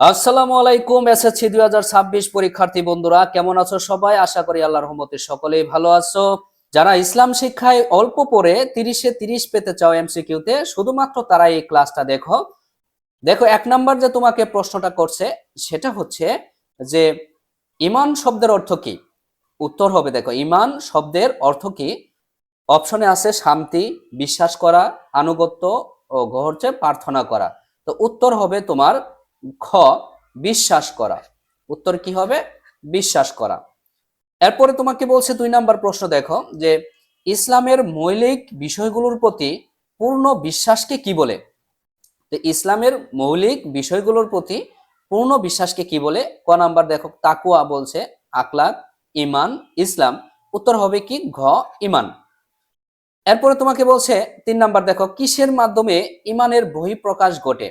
আসসালামু আলাইকুম। এসএসসি 2026 পরীক্ষার্থী বন্ধুরা কেমন আছো সবাই? আশা করি আল্লাহর রহমতে সকলেই ভালো আছো। যারা ইসলাম শিক্ষায় অল্প পড়ে 30-এ 30 পেতে চাও এমসিকিউতে, শুধুমাত্র তারা এই ক্লাসটা দেখো। দেখো, 1 নাম্বার যে তোমাকে প্রশ্নটা করছে সেটা হচ্ছে যে ঈমান শব্দের অর্থ কি? উত্তর হবে, দেখো, ঈমান শব্দের অর্থ কি? অপশনে আছে শান্তি, বিশ্বাস করা, আনুগত্য ও ঘ হচ্ছে প্রার্থনা করা। তো উত্তর হবে তোমার খ, বিশ্বাস করা। উত্তর কি হবে? বিশ্বাস করা। এরপরে তোমাকে বলছে 2 নাম্বার প্রশ্ন, দেখো যে ইসলামের মৌলিক বিষয়গুলোর প্রতি পূর্ণ বিশ্বাসকে কি বলে? তো ইসলামের মৌলিক বিষয়গুলোর প্রতি পূর্ণ বিশ্বাসকে কি বলে? ক নাম্বার দেখো তাকুয়া বলছে, আখলাক, ঈমান, ইসলাম। উত্তর হবে কি? ঘ, ঈমান। এরপরে তোমাকে বলছে 3 নাম্বার, দেখো কিসের মাধ্যমে ঈমানের বহিঃপ্রকাশ ঘটে?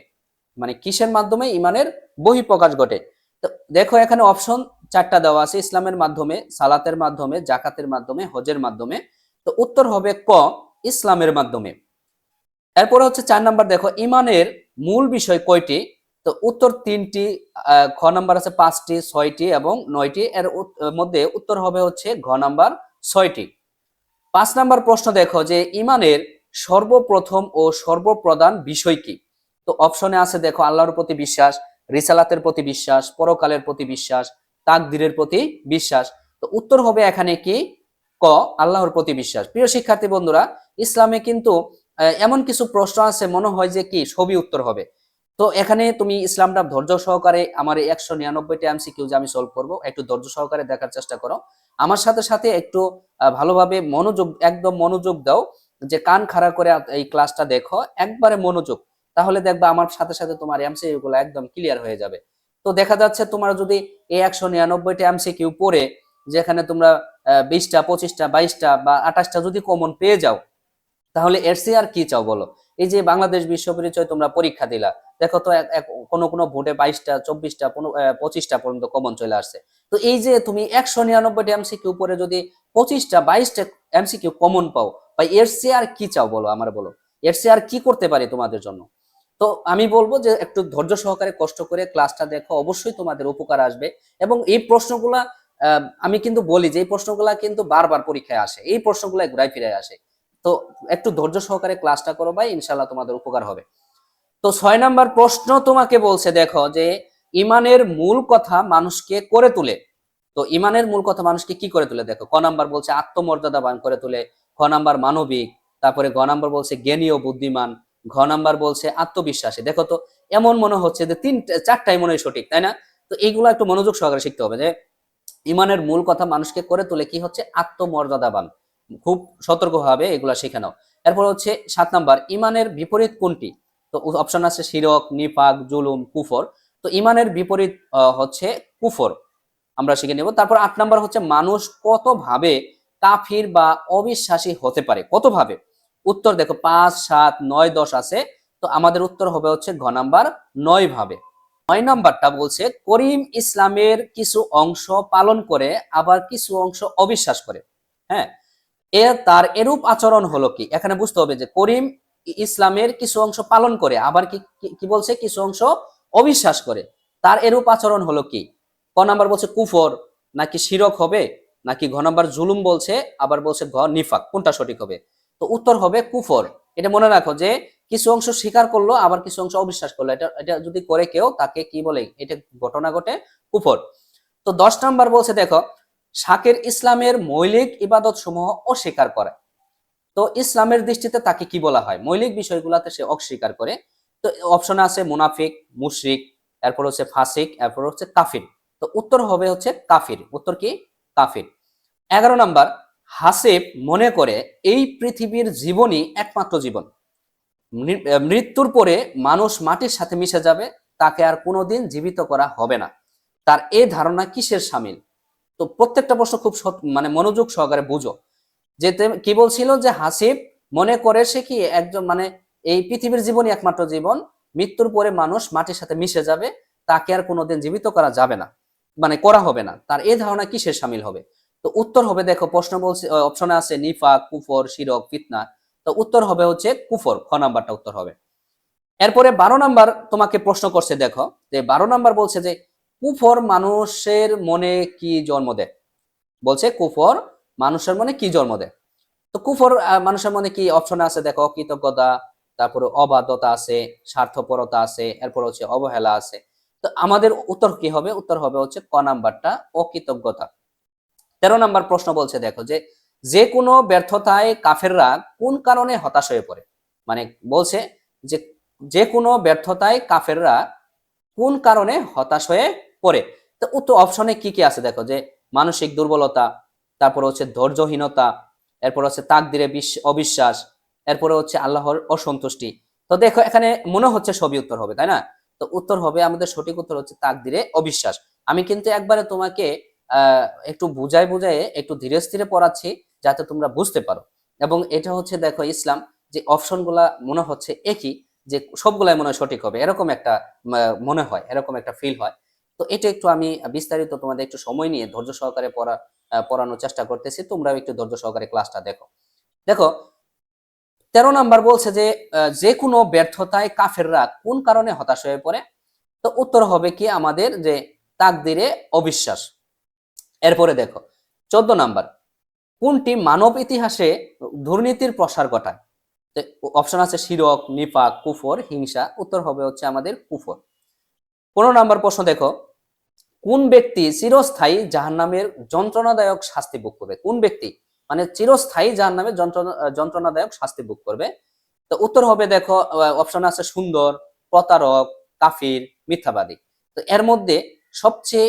মানে কিসের মাধ্যমে ঈমানের বহিঃপ্রকাশ ঘটে? তো দেখো এখানে অপশন 4টা দেওয়া আছে, ইসলামের মাধ্যমে, সালাতের মাধ্যমে, জাকাতের মাধ্যমে, হজের মাধ্যমে। তো উত্তর হবে ক, ইসলামের মাধ্যমে। এরপরে হচ্ছে 4 নাম্বার, দেখো ঈমানের মূল বিষয় কয়টি? তো উত্তর 3টি। খ নাম্বার আছে 5টি, 6টি এবং 9টি। এর মধ্যে উত্তর হবে হচ্ছে ঘ নাম্বার 6টি। 5 নাম্বার প্রশ্ন, দেখো যে ঈমানের সর্বপ্রথম ও সর্বপ্রধান বিষয় কি? তো অপশনে আছে, দেখো আল্লাহর প্রতি বিশ্বাস, রিসালাতের প্রতি বিশ্বাস, পরকালের প্রতি বিশ্বাস, তাকদীরের প্রতি বিশ্বাস। তো উত্তর হবে এখানে কি? ক, আল্লাহর প্রতি বিশ্বাস। প্রিয় শিক্ষার্থী বন্ধুরা, ইসলামে কিন্তু এমন কিছু প্রশ্ন আছে মনে হয় যে কি সবই উত্তর হবে। তো এখানে তুমি ইসলামটা ধৈর্য সহকারে, আমার এই 199টা এমসিকিউ যে আমি সলভ করব, একটু ধৈর্য সহকারে দেখার চেষ্টা করো। আমার সাথে সাথে একটু ভালোভাবে মনোযোগ, একদম মনোযোগ দাও, যে কান খাড়া করে এই ক্লাসটা দেখো, একবারে মনোযোগ। তাহলে দেখবা আমার সাথে সাথে তোমার এমসিকিউ গুলো একদম ক্লিয়ার হয়ে যাবে। তো দেখা যাচ্ছে তোমার যদি এই 199টা এমসিকিউ পড়ে যেখানে তোমরা 20টা, 25টা, 22টা বা 28টা যদি কমন পেয়ে যাও, তাহলে এর চেয়ে আর কি চাও বলো? এই যে বাংলাদেশ বিশ্ব পরিচয় তোমরা পরীক্ষা দিলা, দেখো তো কোনো কোনো ভোটে 22টা, 24টা, 25টা পর্যন্ত কমন চলে আসছে। তো এই যে তুমি 199টা এমসিকিউ পরে যদি 25টা, 22টা এমসিকিউ কমন পাও, বা এর চেয়ে আর কি চাও বলো? আমার বলো, এর চেয়ে আর কি করতে পারি তোমাদের জন্য? তো আমি বলবো যে একটু ধৈর্য সহকারে কষ্ট করে ক্লাসটা দেখো, অবশ্যই তোমাদের উপকার আসবে। এবং এই প্রশ্নগুলা আমি কিন্তু বলি যে এই প্রশ্নগুলা কিন্তু বারবার পরীক্ষায় আসে, এই প্রশ্নগুলা ঘুরাই ফিরে আসে। তো একটু ধৈর্য সহকারে ক্লাসটা করো ভাই, ইনশাল্লাহ তোমাদের উপকার হবে। তো 6 নাম্বার প্রশ্ন তোমাকে বলছে, দেখো যে ইমানের মূল কথা মানুষকে করে তোলে। তো ইমানের মূল কথা মানুষকে কি করে তোলে? দেখো ক নাম্বার বলছে আত্মমর্যাদাবান করে তোলে, খ নাম্বার মানবিক, তারপরে গ নাম্বার বলছে জ্ঞানী ও বুদ্ধিমান, ঘ নাম্বার বলছে আত্মবিশ্বাসী। দেখো তো এমন মনে হচ্ছে যে 4টাই মনে হয় সঠিক, তাই না? তো এইগুলো একটু মনোযোগ সহকারে শিখতে হবে, যে ইমানের মূল কথা মানুষকে করে তোলে কি হচ্ছে? আত্মমর্যাদাবান। খুব সতর্কভাবে এগুলা শিখে নাও। এরপর হচ্ছে 7 নাম্বার, ইমানের বিপরীত কোনটি? তো অপশন আছে শিরক, নিফাক, জুলুম, কুফর। তো ইমানের বিপরীত হচ্ছে কুফর, আমরা শিখে নেব। তারপর 8 নাম্বার হচ্ছে মানুষ কত ভাবে কাফির বা অবিশ্বাসী হতে পারে? কত ভাবে? উত্তর দেখো 5, 7, 9, 10 আছে। তো আমাদের উত্তর হবে হচ্ছে ঘ নাম্বার 9 ভাবে। 9 নাম্বারটা বলছে করিম ইসলামের কিছু অংশ পালন করে আবার কিছু অংশ অবিশ্বাস করে। হ্যাঁ, তার এরূপ আচরণ হলো কি? এখানে বুঝতে হবে যে করিম ইসলামের কিছু অংশ পালন করে আবার কি কি বলছে? কিছু অংশ অবিশ্বাস করে। তার এরূপ আচরণ হলো কি? ক নাম্বার বলছে কুফর, নাকি শিরক হবে, নাকি ঘ নাম্বার জুলুম বলছে, আবার বলছে ঘ নিফাক। কোনটা সঠিক হবে? তো উত্তর হবে কুফর। এটা মনে রাখো যে কিছু অংশ স্বীকার করলো আবার কিছু অংশ অবিশ্বাস করলো, এটা এটা যদি করে কেউ তাকে কি বলে? এটা ঘটনা ঘটে কুফর। তো 10 নাম্বার বলছে, দেখো শাকের ইসলামের মৌলিক ইবাদত সমূহ অস্বীকার করে। তো ইসলামের দৃষ্টিতে তাকে কি বলা হয়? মৌলিক বিষয়গুলাতে সে অস্বীকার করে। তো অপশনে আছে মুনাফিক, মুশরিক, এরপর হচ্ছে ফাসিক, এরপর হচ্ছে কাফির। তো উত্তর হবে হচ্ছে কাফির। উত্তর কি? কাফির। 11 নাম্বার, হাসিব মনে করে এই পৃথিবীর জীবনই একমাত্র জীবন, মৃত্যুর পরে মানুষ মাটির সাথে মিশে যাবে, তাকে আর কোনোদিন জীবিত করা হবে না। তার এই ধারণা কিসের সামিল? তো প্রত্যেকটা প্রশ্ন খুব মানে মনোযোগ সহকারে বুঝো। যে কি বলছিল? যে হাসিব মনে করে সে কি একজন, মানে এই পৃথিবীর জীবনই একমাত্র জীবন, মৃত্যুর পরে মানুষ মাটির সাথে মিশে যাবে, তাকে আর কোনোদিন জীবিত করা যাবে না, মানে করা হবে না। তার এই ধারণা কিসের সামিল হবে? তো উত্তর হবে, দেখো প্রশ্ন বলছে, অপশনে আছে নিফাক, কুফর, শিরক, ফিতনা। তো উত্তর হবে হচ্ছে কুফর। খ নাম্বারটা উত্তর হবে। এরপরে 12 নাম্বার তোমাকে প্রশ্ন করছে, দেখো যে 12 নাম্বার বলছে যে কুফর মানুষের মনে কি জন্ম দেয়। বলছে কুফর মানুষের মনে কি জন্ম দেয়। তো কুফর মানুষের মনে কি অপশন আছে, দেখো কৃতজ্ঞতা, তারপরে অবাধ্যতা আছে, স্বার্থপরতা আছে, এরপর হচ্ছে অবহেলা আছে। তো আমাদের উত্তর কি হবে, উত্তর হবে হচ্ছে ক নাম্বারটা, অকৃতজ্ঞতা। 13 নাম্বার প্রশ্ন বলছে, দেখো যে যে কোনো ব্যর্থতায় কাফেররা কোন কারণে হতাশ হয়ে পড়ে। মানে বলছে যে যে কোনো ব্যর্থতায় কাফেররা কোন কারণে হতাশ হয়ে পড়ে। তো উত্তর অপশনে কি কি আছে, দেখো যে মানসিক দুর্বলতা, তারপর হচ্ছে ধৈর্যহীনতা, এরপর হচ্ছে তাকদিরে অবিশ্বাস, এরপরে হচ্ছে আল্লাহর অসন্তুষ্টি। তো দেখো এখানে মনে হচ্ছে সবই উত্তর হবে, তাই না? তো উত্তর হবে, আমাদের সঠিক উত্তর হচ্ছে তাকদিরে অবিশ্বাস। আমি কিন্তু একবারে তোমাকে একটু বুঝাই বুঝাই একটু ধীরে স্থিরে পড়াচ্ছি, যাতে তোমরা বুঝতে পারো। এবং এটা হচ্ছে দেখো ইসলাম, যে অপশন গুলা মনে হচ্ছে একই, যে সবগুলাই মনে হয় সঠিক হবে, এরকম একটা মনে হয়, এরকম একটা ফিল হয়। তো এটা একটু আমি বিস্তারিত তোমাদের একটু সময় নিয়ে ধৈর্য সহকারে পড়ানোর চেষ্টা করতেছি, তোমরাও একটু ধৈর্য সহকারে ক্লাসটা দেখো। দেখো 13 নাম্বার বলছে যে যে কোনো ব্যর্থতায় কাফেররা কোন কারণে হতাশ হয়ে পড়ে। তো উত্তর হবে কি আমাদের, যে তাকদিরে অবিশ্বাস। এরপরে দেখো 14 নাম্বার, কোনটি মানব ইতিহাসে দুর্নীতির প্রসার ঘটায়। অপশন আছে শিরক, নিফাক, কুফর, হিংসা। উত্তর হবে হচ্ছে আমাদের কুফর। 15 নাম্বার প্রশ্ন দেখো, কোন ব্যক্তি চিরস্থায়ী জাহান্নামের যন্ত্রণাদায়ক শাস্তি ভোগ করবে। কোন ব্যক্তি মানে চিরস্থায়ী জাহান্নামের যন্ত্রণাদায়ক শাস্তি ভোগ করবে। তো উত্তর হবে, দেখো অপশন আছে সুন্দর, প্রতারক, কাফির, মিথ্যাবাদী। তো এর মধ্যে সবচেয়ে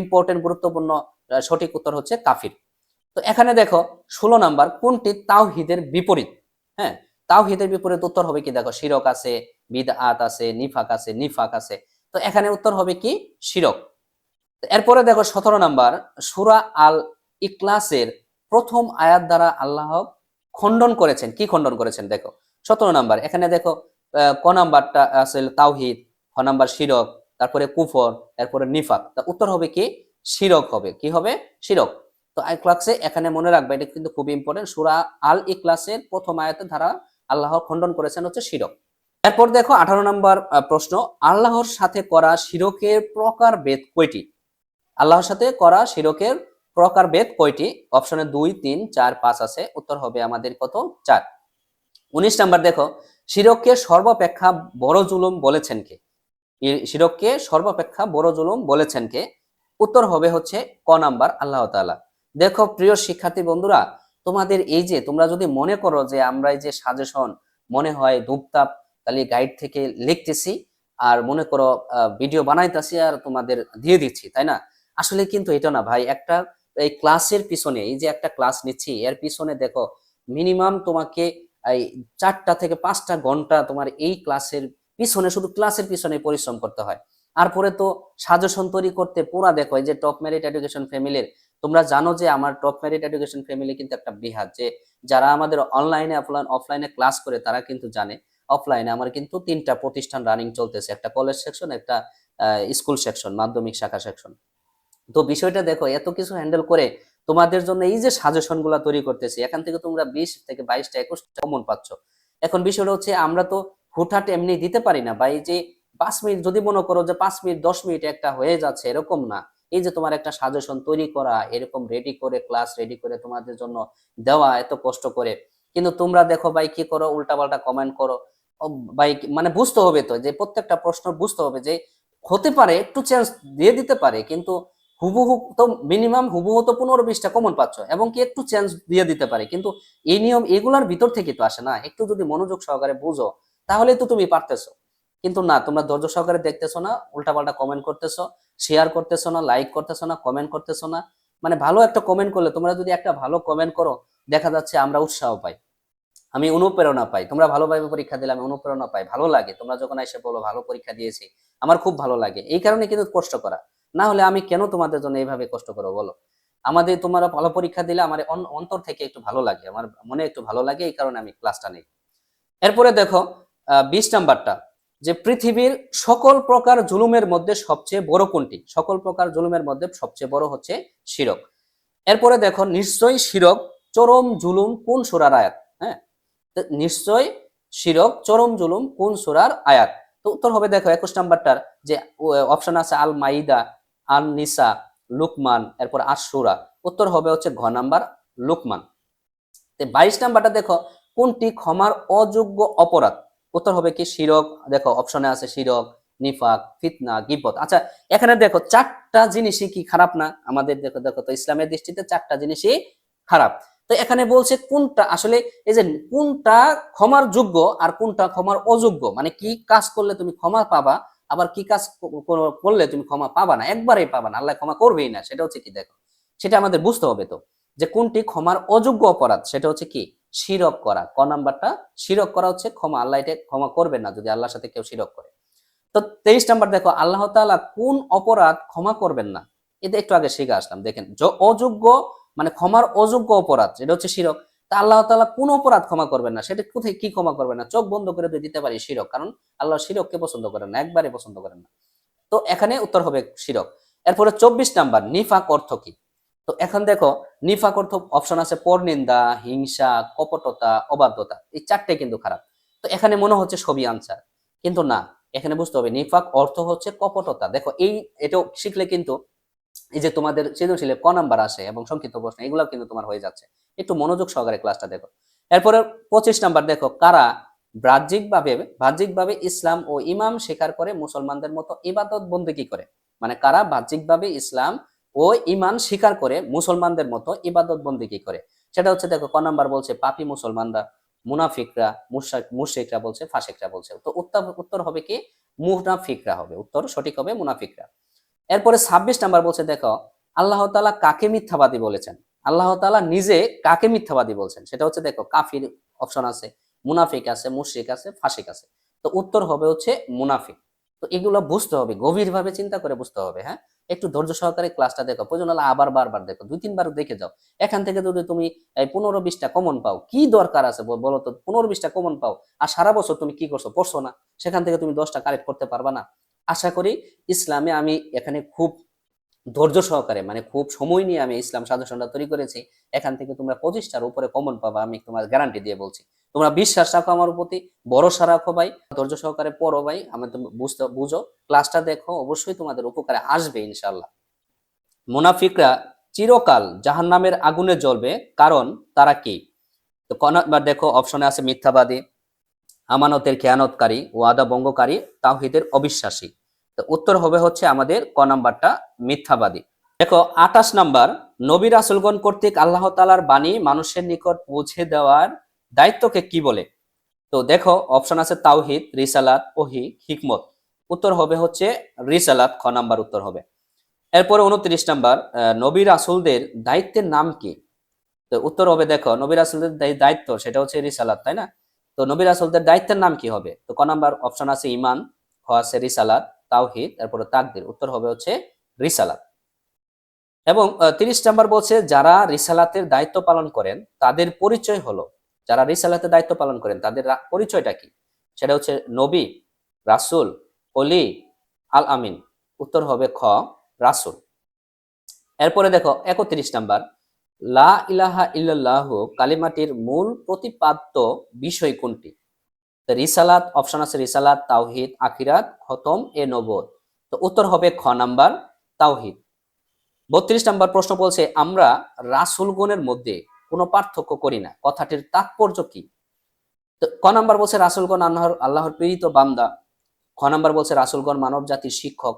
ইম্পর্টেন্ট গুরুত্বপূর্ণ সঠিক উত্তর হচ্ছে কাফির। তো এখানে দেখো 16 নাম্বার, কোনটি তাওহীদের বিপরীত। হ্যাঁ, তাওহীদের বিপরীত উত্তর হবে কি, দেখো শিরক আছে, বিদআত আছে, নিফাক আছে। তো এখানে উত্তর হবে কি, শিরক। এরপরে দেখো 17 নাম্বার, সূরা আল ইখলাসের প্রথম আয়াত দ্বারা আল্লাহ খণ্ডন করেছেন, কি খণ্ডন করেছেন। দেখো 17 নাম্বার, এখানে দেখো ক নাম্বারটা আছে তাওহীদ, খ নাম্বার শিরক, তারপরে কুফর, এরপরে নিফাক। তা উত্তর হবে কি, শিরক হবে। কি হবে, শিরক। তো ইখলাসে এখানে মনে রাখবে, এটা কিন্তু খুব ইম্পর্টেন্ট, সূরা আল ইখলাসের প্রথম আয়াতের দ্বারা আল্লাহ খণ্ডন করেছেন হচ্ছে শিরক। এরপর দেখো 18 নাম্বার প্রশ্ন, আল্লাহর সাথে করা শিরকের প্রকারভেদ কয়টি। আল্লাহর সাথে করা শিরকের প্রকারভেদ কয়টি। অপশনে 2, 3, 4, 5 আছে। উত্তর হবে আমাদের কত, 4। 19 নাম্বার দেখো, শিরককে সর্বাপেক্ষা বড় জুলুম বলেছেন কে। শিরককে সর্বাপেক্ষা বড় জুলুম বলেছেন কে। উত্তর হবে হচ্ছে ক নাম্বার, আল্লাহ তাআলা। দেখো প্রিয় শিক্ষার্থী বন্ধুরা, তোমাদের এই যে তোমরা যদি মনে করো যে আমরা এই যে সাজেশন মনে হয় ধূপতাপ খালি গাইড থেকে লিখতেছি, আর মনে করো ভিডিও বানাইতেছি আর তোমাদের দিয়ে দিচ্ছি, তাই না? আসলে কিন্তু এটা না ভাই। একটা এই ক্লাসের পিছনে, এই যে একটা ক্লাস নিচ্ছি এর পিছনে দেখো মিনিমাম তোমাকে এই 4টা থেকে 5টা ঘন্টা তোমার এই ক্লাসের পিছনে, শুধু ক্লাসের পিছনে পরিশ্রম করতে হয়। আর পরে তো সাজেশন তৈরি করতে পুরা দেখো, এই যে টপ মেরিট এডুকেশন ফ্যামিলির, তোমরা জানো যে আমার টপ মেরিট এডুকেশন ফ্যামিলি কিন্তু একটা বৃহৎ, যে যারা আমাদের অনলাইনে অফলাইনে ক্লাস করে তারা কিন্তু জানে, অফলাইনে আমার কিন্তু 3টা প্রতিষ্ঠান রানিং চলতেছে, একটা কলেজ সেকশন, একটা স্কুল সেকশন, মাধ্যমিক শাখা সেকশন। তো বিষয়টা দেখো, এত কিছু হ্যান্ডেল করে তোমাদের জন্য এই যে সাজেশন গুলা তৈরি করতেছি, এখান থেকে তোমরা 20 থেকে 22টা 21টা কমন পাচ্ছ। এখন বিষয়টা হচ্ছে আমরা তো হুটহাট এমনি দিতে পারি না, বা এই যে 5 মিনিট যদি মনে করো যে 5 মিনিট 10 মিনিট একটা হয়ে যাচ্ছে, এরকম না। এই যে তোমার একটা সাজেশন তৈরি করা, এরকম রেডি করে ক্লাস রেডি করে তোমাদের জন্য দেওয়া এত কষ্ট করে, কিন্তু তোমরা দেখো ভাই কি করো, উল্টাপাল্টা কমেন্ট করো। ও ভাই, মানে বুঝতে হবে তো যে প্রত্যেকটা প্রশ্ন বুঝতে হবে যে হতে পারে একটু চেঞ্জ দিয়ে দিতে পারে, কিন্তু হুবহু তো মিনিমাম হুবহু তো 15-20টা কমন পাচ্ছ, এবং কি একটু চেঞ্জ দিয়ে দিতে পারে, কিন্তু এই নিয়ম এগুলার ভিতর থেকে তো আসে না। একটু যদি মনোযোগ সহকারে বুঝো তাহলে তো তুমি পারতেছো। কিন্তু না, তোমরা ধৈর্য সহকারে দেখতেছো না, উল্টাপাল্টা কমেন্ট করতেছো, শেয়ার করতেছো না, লাইক করতেছো না, কমেন্ট করতেছো না। মানে ভালো একটা কমেন্ট করলে, তোমরা যদি একটা ভালো কমেন্ট করো, দেখা যাচ্ছে আমরা উৎসাহ পাই, আমি অনুপ্রেরণা পাই। তোমরা ভালোভাবে পরীক্ষা দিলে আমি অনুপ্রেরণা পাই, ভালো লাগে। তোমরা যখন এসে বলো ভালো পরীক্ষা দিয়েছি, আমার খুব ভালো লাগে। এই কারণে কিন্তু কষ্ট করা, না হলে আমি কেন তোমাদের জন্য এইভাবে কষ্ট করবো বলো। আমাদের তোমরা ভালো পরীক্ষা দিলে আমার অন্তর থেকে একটু ভালো লাগে, আমার মনে একটু ভালো লাগে, এই কারণে আমি ক্লাসটা নিই। এরপরে দেখো 20 নাম্বারটা, যে পৃথিবীর সকল প্রকার জুলুমের মধ্যে সবচেয়ে বড় কোনটি। সকল প্রকার জুলুমের মধ্যে সবচেয়ে বড় হচ্ছে শিরক। এরপরে দেখো, নিশ্চয়ই শিরক চরম জুলুম কোন সূরার আয়াত। হ্যাঁ, নিশ্চয় শিরক, চরম জুলুম কোন সূরার আয়াত? তো উত্তর হবে দেখো 21 নাম্বারটার যে অপশন আছে আল মাইদা, আন নিসা, লুকমান, এরপর আশ-শূরা। উত্তর হবে হচ্ছে ঘ নাম্বার লুকমান। 22 নাম্বারটা দেখো কোনটি ক্ষমার অযোগ্য অপরাধ? উত্তর হবে কি শিরক। দেখো অপশনে আছে শিরক, নিফাক, ফিতনা, গীবত। আচ্ছা এখানে দেখো চারটা জিনিসই কি খারাপ না? আমাদের দেখো দেখো তো ইসলামের দৃষ্টিতে চারটা জিনিসই খারাপ। তো এখানে বলছে কোনটা আসলে এই যে কোনটা ক্ষমার যোগ্য আর কোনটা ক্ষমার অযোগ্য, মানে কি কাজ করলে তুমি ক্ষমা পাবা আবার কি কাজ করলে তুমি ক্ষমা পাবা না, একবারেই পাবা না, আল্লাহ ক্ষমা করবেই না, সেটা হচ্ছে কি দেখো সেটা আমাদের বুঝতে হবে। তো যে কোনটি ক্ষমার অযোগ্য অপরাধ সেটা হচ্ছে কি শিরক করা। ক নাম্বারটা শিরক করা হচ্ছে ক্ষমা, আল্লাহ এটা ক্ষমা করবেন না যদি আল্লাহর সাথে কেউ শিরক করে। তো 23 নাম্বার দেখো আল্লাহ তাআলা কোন অপরাধ ক্ষমা করবেন না? এটা একটু আগে শিখে আসলাম। দেখেন অযোগ্য মানে ক্ষমার অযোগ্য অপরাধ যেটা হচ্ছে শিরক। তা আল্লাহ তাআলা কোন অপরাধ ক্ষমা করবেন না? সেটা কোথায় কি ক্ষমা করবেন না? চোখ বন্ধ করে দিতে পারি শিরক, কারণ আল্লাহ শিরককে পছন্দ করেন না, একবারে পছন্দ করেন না। তো এখানে উত্তর হবে শিরক। এরপরে 24 নাম্বার নিফাক অর্থ কি? তো এখন দেখো নিফাক অর্থ অপশন আছে পরনিন্দা, হিংসা, কপটতা, অবাধ্যতা। এই চারটে কিন্তু খারাপ। তো এখানে মনে হচ্ছে সবই আনসার, কিন্তু না। এখানে বুঝতে হবে নিফাক অর্থ হচ্ছে কপটতা। দেখো এটাও শিখলে কিন্তু এই যে তোমাদের সৃজনশীলে ক নাম্বার আসে এবং সংক্ষিপ্ত প্রশ্ন এগুলো কিন্তু তোমার হয়ে যাচ্ছে। একটু মনোযোগ সহকারে ক্লাসটা দেখো। এরপরে 25 নাম্বার দেখো কারা বাহ্যিকভাবে ইসলাম ও ইমাম স্বীকার করে মুসলমানদের মতো ইবাদত বন্দেগী করে? মানে কারা বাহ্যিকভাবে ইসলাম ও ঈমান স্বীকার করে মুসলমানদের মতো ইবাদত বন্দেগী করে? সেটা হচ্ছে দেখো ক নাম্বার বলছে পাপী মুসলমানরা, মুনাফিকরা, মুশরিকরা বলছে, ফাসিকরা বলছে। তো উত্তর হবে কি মুনাফিকরা হবে, উত্তর সঠিক হবে মুনাফিকরা। এরপরে 26 নাম্বার বলছে দেখো আল্লাহ তাআলা কাকে মিথ্যাবাদী বলেছেন? আল্লাহ তাআলা নিজে কাকে মিথ্যাবাদী বলছেন? সেটা হচ্ছে দেখো কাফির অপশন আছে, মুনাফিক আছে, মুশরিক আছে, ফাসিক আছে। তো উত্তর হবে হচ্ছে মুনাফিক। তো এগুলো বুঝতে হবে, গভীরভাবে চিন্তা করে বুঝতে হবে। হ্যাঁ, একটু ধৈর্য সহকারে ক্লাসটা দেখো, প্রয়োজন হলে আবার বারবার দেখো, 2-3 বার দেখে যাও। এখান থেকে যদি তুমি এই 15-20টা কমন পাও, কি দরকার আছে বলো তো? 15-20টা কমন পাও আর সারা বছর তুমি কি করছো? পড়ছো না। সেখান থেকে তুমি 10টা কারেক্ট করতে পারবা না? আশা করি ইসলামে আমি এখানে খুব ধৈর্য সহকারে মানে খুব সময় নিয়ে আমি ইসলাম সাজেশনটা তৈরি করেছি। এখান থেকে তোমরা 25টার উপরে কমন পাবা, আমি তোমার গ্যারান্টি দিয়ে বলছি। তোমরা বিশ্বাস রাখো আমার প্রতি, ভরসা রাখো ভাই, ধৈর্য সহকারে পড়ো ভাই, আমি তুমি বুঝো, ক্লাসটা দেখো, অবশ্যই তোমাদের উপকারে আসবে ইনশাআল্লাহ। মুনাফিকরা চিরকাল জাহান্নামের আগুনে জ্বলবে, কারণ তারা কি? তো দেখো অপশনে আছে মিথ্যাবাদী, আমানতের খেয়ানতকারী, ওয়াদা ভঙ্গকারী, তাওহীদের অবিশ্বাসী। তো উত্তর হবে হচ্ছে আমাদের ক নাম্বারটা মিথ্যাবাদী। দেখো 28 নাম্বার নবী রাসূলগণ কর্তৃক আল্লাহ তাআলার বাণী মানুষের নিকট পৌঁছে দেওয়ার দায়িত্বকে কি বলে? তো দেখো অপশন আছে তাওহীদ, রিসালাত, ওহী, হিকমত। উত্তর হবে হচ্ছে রিসালাত, খ নাম্বার উত্তর হবে। এরপরে 29 নাম্বার নবী রাসূলদের দায়িত্বের নাম কি? তো উত্তর হবে দেখো নবী রাসূলদের দায়িত্ব সেটা হচ্ছে রিসালাত, তাই না? তো নবী রাসূলদের দায়িত্বের নাম কি হবে? তো ক নাম্বার অপশন আছে ঈমান, খ আছে রিসালাত, তাওহীদ, তারপরে তাকদীর। উত্তর হবে হচ্ছে রিসালাত। এবং 30 নাম্বার বলছে যারা রিসালাতের দায়িত্ব পালন করেন তাদের পরিচয় হলো, যারা রিসালাতের দায়িত্ব পালন করেন তাদের পরিচয়টা কি? সেটা হচ্ছে নবী, রাসূল, ওলি, আল আমিন। উত্তর হবে খ রাসূল। এরপরে দেখো 31 নাম্বার লা ইলাহা ইল্লাল্লাহ কালিমাটির মূল প্রতিপাদ্য বিষয় কোনটি? রিসালাত, অপশন আছে রিসালাত, তাওহীদ, আখিরাত, খতম এ নবুয়ত। তো উত্তর হবে খ নাম্বার তাওহীদ। 32 নাম্বার প্রশ্ন বলছে আমরা রাসূলগণের মধ্যে কোনো পার্থক্য করি না, কথাটির তাৎপর্য কি? তো ক নাম্বার বলছে রাসূলগণ আল্লাহর প্রেরিত বান্দা, খ নাম্বার বলছে রাসূলগণ মানব জাতির শিক্ষক,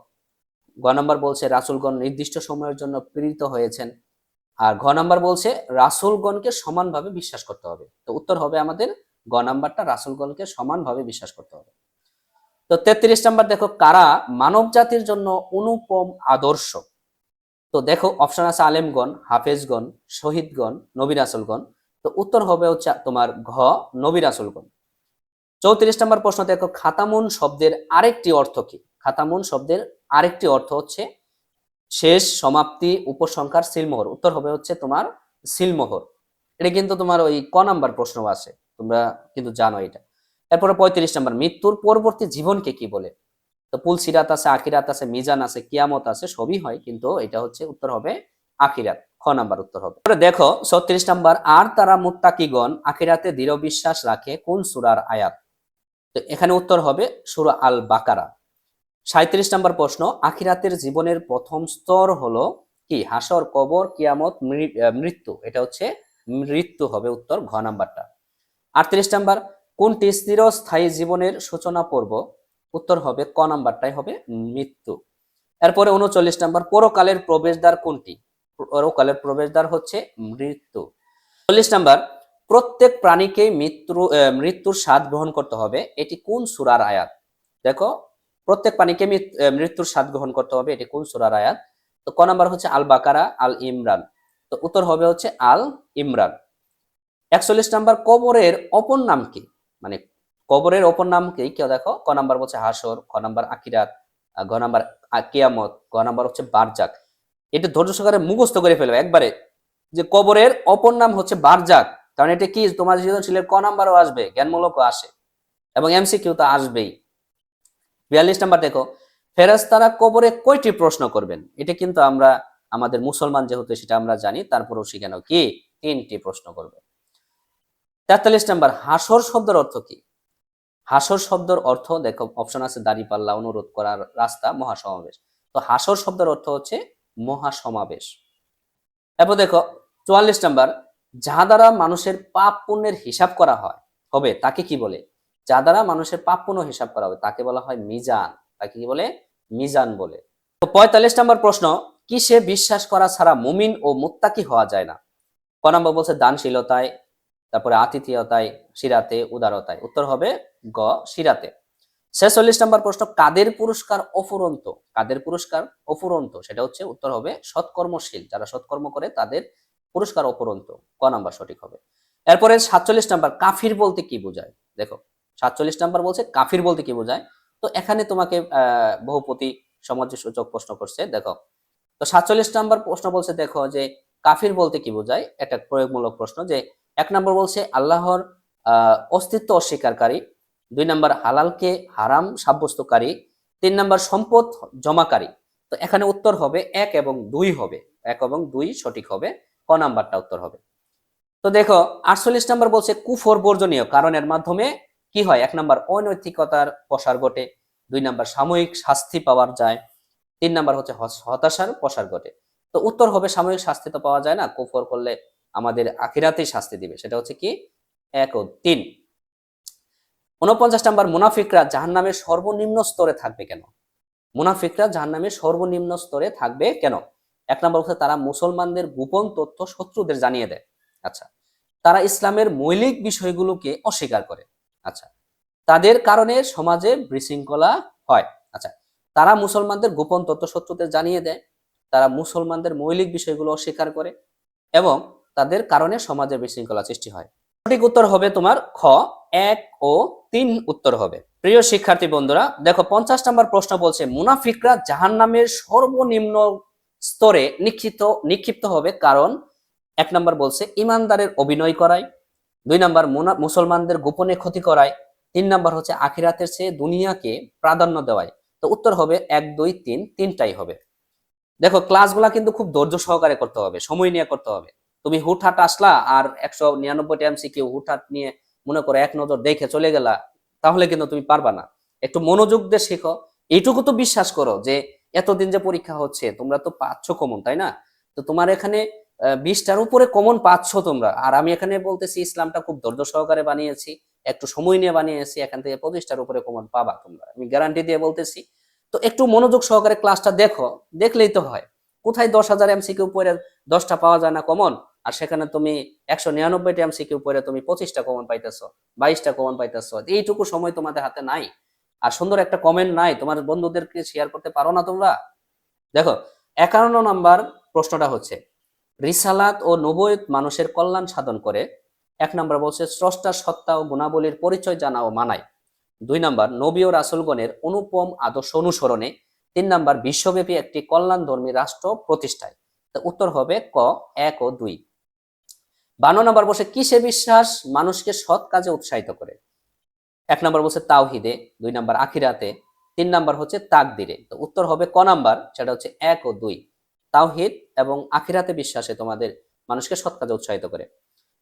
গ নাম্বার বলছে রাসূলগণ নির্দিষ্ট সময়ের জন্য প্রেরিত হয়েছেন, আর ঘ নাম্বার বলছে রাসূলগণকে সমানভাবে বিশ্বাস করতে হবে। তো উত্তর হবে আমাদের গ নাম্বারটা, রাসূলগণকে সমানভাবে বিশ্বাস করতে হবে। তো 33 নাম্বার দেখো কারা মানব জাতির জন্য অনুপম আদর্শ? তো দেখো অপশন আছে আলেমগণ, হাফেজগণ, শহীদগণ, নবী রাসূলগণ। তো উত্তর হবে হচ্ছে তোমার ঘ নবী রাসূলগণ। 34 নম্বর প্রশ্ন দেখো খাতামুন শব্দের আরেকটি অর্থ কি? খাতামুন শব্দের আরেকটি অর্থ হচ্ছে শেষ, সমাপ্তি, উপসংহার, সিলমোহর। উত্তর হবে হচ্ছে তোমার সিলমোহর। এটা কিন্তু তোমার ওই ক নাম্বার প্রশ্ন আছে, তোমরা কিন্তু জানো এটা। এরপরে 35 নম্বর মৃত্যুর পরবর্তী জীবনকে কি বলে? তো পুলসিরাত আছে, আখিরাত আছে, মিজান আছে, কিয়ামত আছে, সবই হয়, কিন্তু এটা হচ্ছে উত্তর হবে আখিরাত, খ নাম্বার উত্তর হবে। দেখো 36 নাম্বার আর তারা মুত্তাকিগণ আখিরাতে দৃঢ় বিশ্বাস রাখে কোন সূরার আয়াত? তো এখানে উত্তর হবে সূরা আল বাকারা। 37 নম্বর প্রশ্ন, আখিরাতের জীবনের প্রথম স্তর হলো কি? হাসর, কবর, কিয়ামত, মৃত্যু। এটা হচ্ছে মৃত্যু হবে উত্তর, ঘ নাম্বারটা। 38 নাম্বার, কোনটি চিরস্থায়ী জীবনের সূচনা পর্ব? উত্তর হবে ক নাম্বারটাই হবে মৃত্যু। এরপরে 39 নাম্বার, পরকালের প্রবেশদ্বার কোনটি? পরকালের প্রবেশদ্বার হচ্ছে মৃত্যু। 40 নাম্বার, প্রত্যেক প্রাণীকে মৃত্যুর স্বাদ গ্রহণ করতে হবে, এটি কোন সূরার আয়াত? দেখো, প্রত্যেক প্রাণীকে মৃত্যুর স্বাদ গ্রহণ করতে হবে, এটি কোন সূরার আয়াত? তো ক নাম্বার হচ্ছে আল বাকারা, আল ইমরান। তো উত্তর হবে হচ্ছে আল ইমরান। 41 নাম্বার, কবরের অপর নাম কি? মানে কবরের অপর নাম কি? কেউ দেখো, ক নাম্বার বলছে হাসর, খ নাম্বার আখিরাত, ঘ নাম্বার কিয়ামত, গ নাম্বার হচ্ছে বারজাক। এটা ধৈর্য সহকারে মুখস্থ করে ফেলবে একবারে, যে কবরের অপর নাম হচ্ছে বারজাক। কারণ এটা কি, তোমার সৃজনশীলের ক নাম্বারও আসবে, জ্ঞানমূলকও আসে, এবং এমসিকিউ তো আসবেই। 42 নাম্বার দেখো, ফেরেশতারা কবরে কয়টি প্রশ্ন করবেন? এটা কিন্তু আমরা আমাদের মুসলমান যেহেতু সেটা আমরা জানি, তারপরেও শিখানো কি 3টি প্রশ্ন করবে। 43 নাম্বার, হাসর শব্দের অর্থ কি? হাসর শব্দের অর্থ দেখো, অপশন আছে দাঁড়িপাল্লা, অনুরোধ করার রাস্তা, মহাসমাবেশ। তো হাসর শব্দের অর্থ হচ্ছে মহাসমাবেশ। এরপর দেখো 44 নাম্বার, যা দ্বারা মানুষের পাপ পুণ্যের হিসাব করা হয় হবে তাকে কি বলে? যা দ্বারা মানুষের পাপ পুণ্য হিসাব করা হবে তাকে বলা হয় মিজান। তাকে কি বলে? মিজান বলে। তো 45 নাম্বার প্রশ্ন, কিসে বিশ্বাস করা ছাড়া মুমিন ও মুত্তাকি হওয়া যায় না? ক নাম্বার বলছে দানশীলতায়, তারপরে আতিথেয়তায়, সিরাতে, উদারতায়। উত্তর হবে গ সিরাতে। 46 নাম্বার প্রশ্ন, কাদের পুরস্কার অফুরন্ত? কাদের পুরস্কার অফুরন্ত? সেটা হচ্ছে উত্তর হবে সৎকর্মশীল, যারা সৎকর্ম করে তাদের পুরস্কার অফুরন্ত। ক নাম্বার সঠিক হবে। এরপরে 47 নাম্বার, কাফির বলতে কি বোঝায়? দেখো 47 নাম্বার বলছে কাফির বলতে কি বোঝায়। তো এখানে তোমাকে বহুপতি সমাজসূচক প্রশ্ন করছে। দেখো, তো 47 নাম্বার প্রশ্ন বলছে, দেখো যে কাফির বলতে কি বোঝায়, এটা প্রয়োগমূলক প্রশ্ন। যে 1 নাম্বার বলছে আল্লাহর অস্তিত্ব অস্বীকারী, 2 নাম্বার হালালকে হারাম সাব্যস্তকারী, 3 নাম্বার সম্পদ জমাকারী। তো এখানে উত্তর হবে 1 এবং 2 হবে, 1 এবং 2 সঠিক হবে, ক নাম্বারটা উত্তর হবে। তো দেখো 48 নাম্বার বলছে কুফর বর্জনীয়, কারণ এর মাধ্যমে কি হয়? 1 নাম্বার অনৈতিকতার প্রসার ঘটে, 2 নাম্বার সাময়িক শাস্তি পাওয়া যায়, 3 নাম্বার হচ্ছে হতাশার প্রসার ঘটে। তো উত্তর হবে সাময়িক শাস্তি তো পাওয়া যায় না, কুফর করলে আমাদের আখিরাতেই শাস্তি দিবে, সেটা হচ্ছে কি 1 ও 3। 49 নাম্বার, মুনাফিকরা জাহান্নামের সর্বনিম্ন স্তরে থাকবে কেন? মুনাফিকরা জাহান্নামের সর্বনিম্ন স্তরে থাকবে কেন? 1 নাম্বার হচ্ছে তারা মুসলমানদের গোপন তথ্য শত্রুদের জানিয়ে দেয়। আচ্ছা, তারা ইসলামের মৌলিক বিষয়গুলোকে অস্বীকার করে। আচ্ছা, তাদের কারণে সমাজে বিশৃঙ্খলা হয়। আচ্ছা, তারা মুসলমানদের গোপন তথ্য শত্রুদের জানিয়ে দেয়, তারা মুসলমানদের মৌলিক বিষয়গুলো অস্বীকার করে, এবং তাদের কারণে সমাজে বিশৃঙ্খলা সৃষ্টি হয়। সঠিক উত্তর হবে তোমার খ 1 ও 3 উত্তর হবে। প্রিয় শিক্ষার্থী বন্ধুরা, দেখো 50 নম্বর প্রশ্ন বলছে মুনাফিকরা জাহান্নামের সর্বনিম্ন স্তরে নিক্ষিপ্ত হবে কারণ 1 নাম্বার বলছে ইমানদারের অভিনয় করায়, 2 নাম্বার মুসলমানদের গোপনে ক্ষতি করায়, 3 নাম্বার হচ্ছে আখিরাতের চেয়ে দুনিয়াকে প্রাধান্য দেওয়ায়। তো উত্তর হবে 1 2 3, তিনটাই হবে। দেখো ক্লাসগুলা কিন্তু খুব ধৈর্য সহকারে করতে হবে, সময় নিয়ে করতে হবে। তুমি হুটহাট আসলা আর 199টা এমসিকিউ হুটহাট নিয়ে মনে করো এক নজর দেখে চলে গেলা, তাহলে কিন্তু তুমি পারবা না। একটু মনোযোগ দিয়ে শেখো। এইটুকু তো বিশ্বাস করো যে এতদিন যে পরীক্ষা হচ্ছে তোমরা তো পাচ্ছ কমন, তাই না? তো তোমার এখানে 20টার উপরে কমন পাচ্ছ তোমরা, আর আমি এখানে বলতেছি ইসলামটা খুব ধৈর্য সহকারে বানিয়েছি, একটু সময় নিয়ে বানিয়েছি, এখান থেকে 25টার উপরে কমন পাবা তোমরা, আমি গ্যারান্টি দিয়ে বলতেছি। তো একটু মনোযোগ সহকারে ক্লাসটা দেখো, দেখলেই তো হয়। কোথায় 10,000 এমসিকিউ পড়ে 10টা পাওয়া যায় না কমন, আর সেখানে তুমি 199টা এমসিকিউ পড়ে তুমি 25টা কমন পাইতেছো, 22টা কমন পাইতেছো। এইটুকু সময় তোমাদের হাতে নাই, আর সুন্দর একটা কমেন্ট নাই, তোমার বন্ধুদেরকে শেয়ার করতে পারো না তোমরা? দেখো 51 নাম্বার প্রশ্নটা হচ্ছে রিসালাত ও নবুয়ত মানুষের কল্যাণ সাধন করে। 1 নাম্বার বলছে স্রষ্টার সত্তা ও গুণাবলীর পরিচয় জানা ও মানায়, 2 নাম্বার নবী ও রাসূলগণের অনুপম আদর্শ অনুসরণে, 3 নাম্বার বিশ্বব্যাপী একটি কল্যাণধর্মী রাষ্ট্র প্রতিষ্ঠায়। তো উত্তর হবে ক 1 ও 2। 52 নাম্বার বলছে কিসে বিশ্বাস মানুষকে সৎ কাজে উৎসাহিত করে? 1 নাম্বার বলছে তাওহিদে, 2 নাম্বার আখিরাতে, 3 নাম্বার হচ্ছে তাকদিরে। তো উত্তর হবে ক নাম্বার, সেটা হচ্ছে 1 ও 2, তাওহিদ এবং আখিরাতে বিশ্বাসে তোমাদের মানুষকে সৎ কাজে উৎসাহিত করে।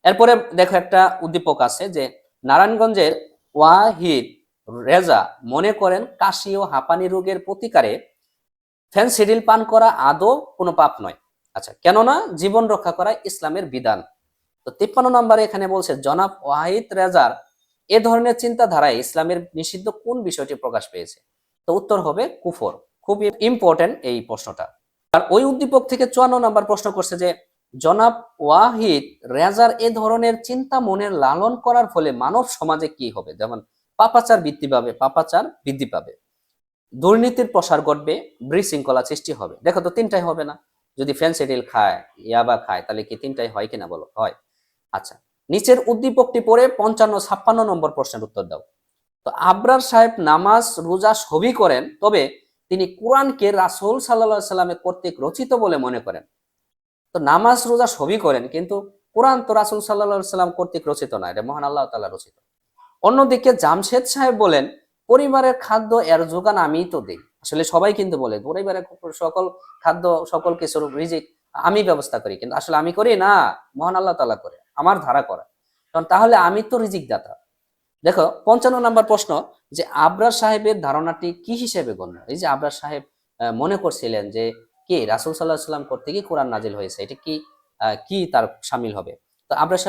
এরপরে দেখো একটা উদ্দীপক আছে যে নারায়ণগঞ্জের ওয়াহিদ রেজা মনে করেন কাশি ও হাঁপানি রোগের প্রতিকারে ফেনসিডিল পান করা আদৌ কোনো পাপ নয়। আচ্ছা, কেননা জীবন রক্ষা করা ইসলামের বিধান। তো 53 নম্বরে এখানে বলছে জনাব ওয়াহিদ রেজার এ ধরনের চিন্তাধারায় ইসলামের নিষিদ্ধ কোন বিষয়টি প্রকাশ পেয়েছে? তো উত্তর হবে কুফর। খুব ইম্পর্টেন্ট এই প্রশ্নটা। আর ওই উদ্দীপক থেকে 54 নম্বর প্রশ্ন করছে যে জনাব ওয়াহিদ রেজার এ ধরনের চিন্তা মনের লালন করার ফলে মানব সমাজে কি হবে? যেমন পাপাচার বৃদ্ধি পাবে, দুর্নীতির প্রসার ঘটবে, বিশৃঙ্খলা সৃষ্টি হবে। দেখো তো তিনটাই হবে না? যদি ফেনসিডিল খায়, ইয়াবা খায়, তাহলে কি তিনটাই হয় কিনা বলো? হয়। আচ্ছা, নিচের উদ্দীপকটি পড়ে 55-56 নম্বর প্রশ্নের উত্তর দাও। তো আবরার সাহেব নামাজ রোজা সবই করেন, তবে তিনি কোরআনকে রাসূল সাল্লাল্লাহু আলাইহি সাল্লামের কর্তৃক রচিত বলে মনে করেন। তো নামাজ রোজা সবই করেন, কিন্তু কোরআন তো রাসূল সাল্লাল্লাহু আলাইহি সাল্লাম কর্তৃক রচিত না, এটা মহান আল্লাহ তাআলা রচিত। অন্যদিকে জামশেদ সাহেব বলেন পরিবারের খাদ্য এর যোগান আমিই তো দিই। আসলে সবাই কিন্তু বলে পরিবারের সকল খাদ্য, সকল কিছুর রিজিক আমি ব্যবস্থা করি, কিন্তু আসলে আমি করি না, মহান আল্লাহ তাআলা করে, আমার ধারা করা। কারণ তাহলে আমি তো রিজিক দাতা। দেখো 55 নম্বর প্রশ্ন, যে আবরার সাহেবের ধারণাটি কি হিসেবে গণ্য? এই যে আবরার সাহেব মনে করছিলেন যে কি রাসূল সাল্লাল্লাহু আলাইহি সাল্লাম কর্তৃক কোরআন নাজিল হয়েছে, এটা কি কি তার শামিল হবে? তো আবরার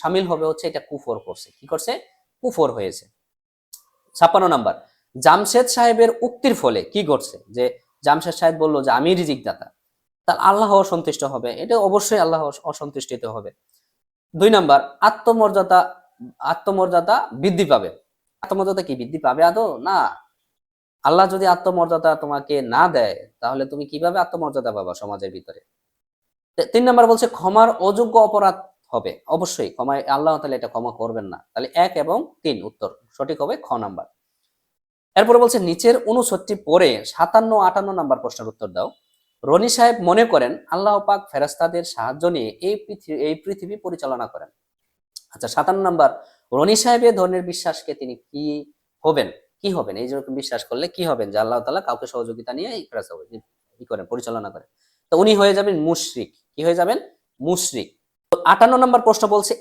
শামিল হবে হচ্ছে এটা কুফর করছে। কি করছে? কুফর হয়েছে। 56 নাম্বার, জামশেদ সাহেবের উক্তির ফলে কি ঘটছে? যে জামশেদ সাহেব বলল যে আমি রিজিক দাতা, তার আল্লাহ অসন্তুষ্ট হবে, এটা অবশ্যই আল্লাহ অসন্তুষ্টিত হবে। 2 নাম্বার, আত্মমর্যাদা আত্মমর্যাদা বৃদ্ধি পাবে। আত্মমর্যাদা কি বৃদ্ধি পাবে আদৌ? না। আল্লাহ যদি আত্মমর্যাদা তোমাকে না দেয়, তাহলে তুমি কিভাবে আত্মমর্যাদা পাবা সমাজের ভিতরে? 3 নাম্বার বলছে ক্ষমার অযোগ্য অপরাধ হবে। অবশ্যই ক্ষমায় আল্লাহ তাআলা এটা ক্ষমা করবেন না। তাহলে 1 এবং 3 উত্তর সঠিক হবে খ নাম্বার। এরপরে বলছে নিচের 59 পরে 57-58 নাম্বার প্রশ্নের উত্তর দাও। রনি সাহেব মনে করেন আল্লাহ পাক ফেরেশতাদের সাহায্য নিয়ে এই পৃথিবী পরিচালনা করেন। আচ্ছা, 57 নাম্বার, রনি সাহেব এ ধরনের বিশ্বাসকে তিনি কি হবেন? কি হবেন? এই যেরকম বিশ্বাস করলে কি হবেন? যে আল্লাহ তাআলা কাউকে সহযোগিতা নিয়ে এই করেন, পরিচালনা করেন। তো উনি হয়ে যাবেন মুশরিক। কি হয়ে যাবেন? মুশরিক। 58 নম্বর প্রশ্ন বলছে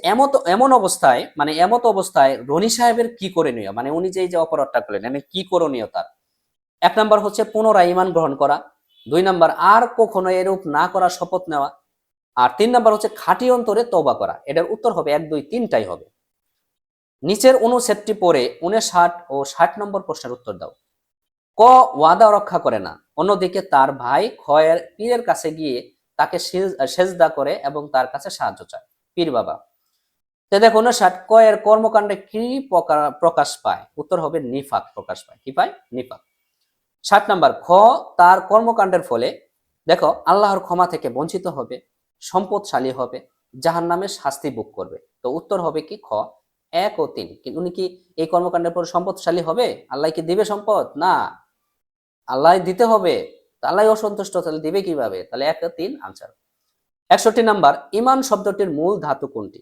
এমত অবস্থায় রনি সাহেবের কি করণীয়? মানে উনি যে এই যে অপরাধটা করলেন, মানে কি করণীয় তার? 1 নাম্বার হচ্ছে পুনরায় ঈমান গ্রহণ করা। 2 নাম্বার আর কখনো এরূপ না করার শপথ নেওয়া। আর 3 নাম্বার হচ্ছে খাঁটি অন্তরে তওবা করা। এটার উত্তর হবে 1, 2, 3টাই হবে। নিচের অনুচ্ছেদটি পড়ে 59 ও 60 নম্বর প্রশ্নের উত্তর দাও। ক ওয়াদা রক্ষা করে না, অন্যদিকে তার ভাই খয়ের পীরের কাছে গিয়ে তাকে সেজদা করে এবং তার কাছে সাহায্য চায়। পীর বাবা। তো দেখো 59 ক এর কর্মকাণ্ডে কি প্রকাশ পায়? উত্তর হবে নিফাক প্রকাশ পায়। কি পায়? নিফাক। 60 নাম্বার খ তার কর্মকাণ্ডের ফলে দেখো আল্লাহর ক্ষমা থেকে বঞ্চিত হবে, সম্পদশালী হবে, জাহান্নামের শাস্তি ভোগ করবে। তো উত্তর হবে কি খ 1 ও 3। কিন্তু উনি কি এই কর্মকাণ্ডের পর সম্পদশালী হবে? আল্লাহ কি দিবে সম্পদ? না, আল্লাহ দিতে হবে। আল্লাহ অসন্তুষ্ট, তাহলে দিবে কিভাবে? তাহলে 1 ও 3 আনসার। 61 নাম্বার, ঈমান শব্দটির মূল ধাতু কোনটি?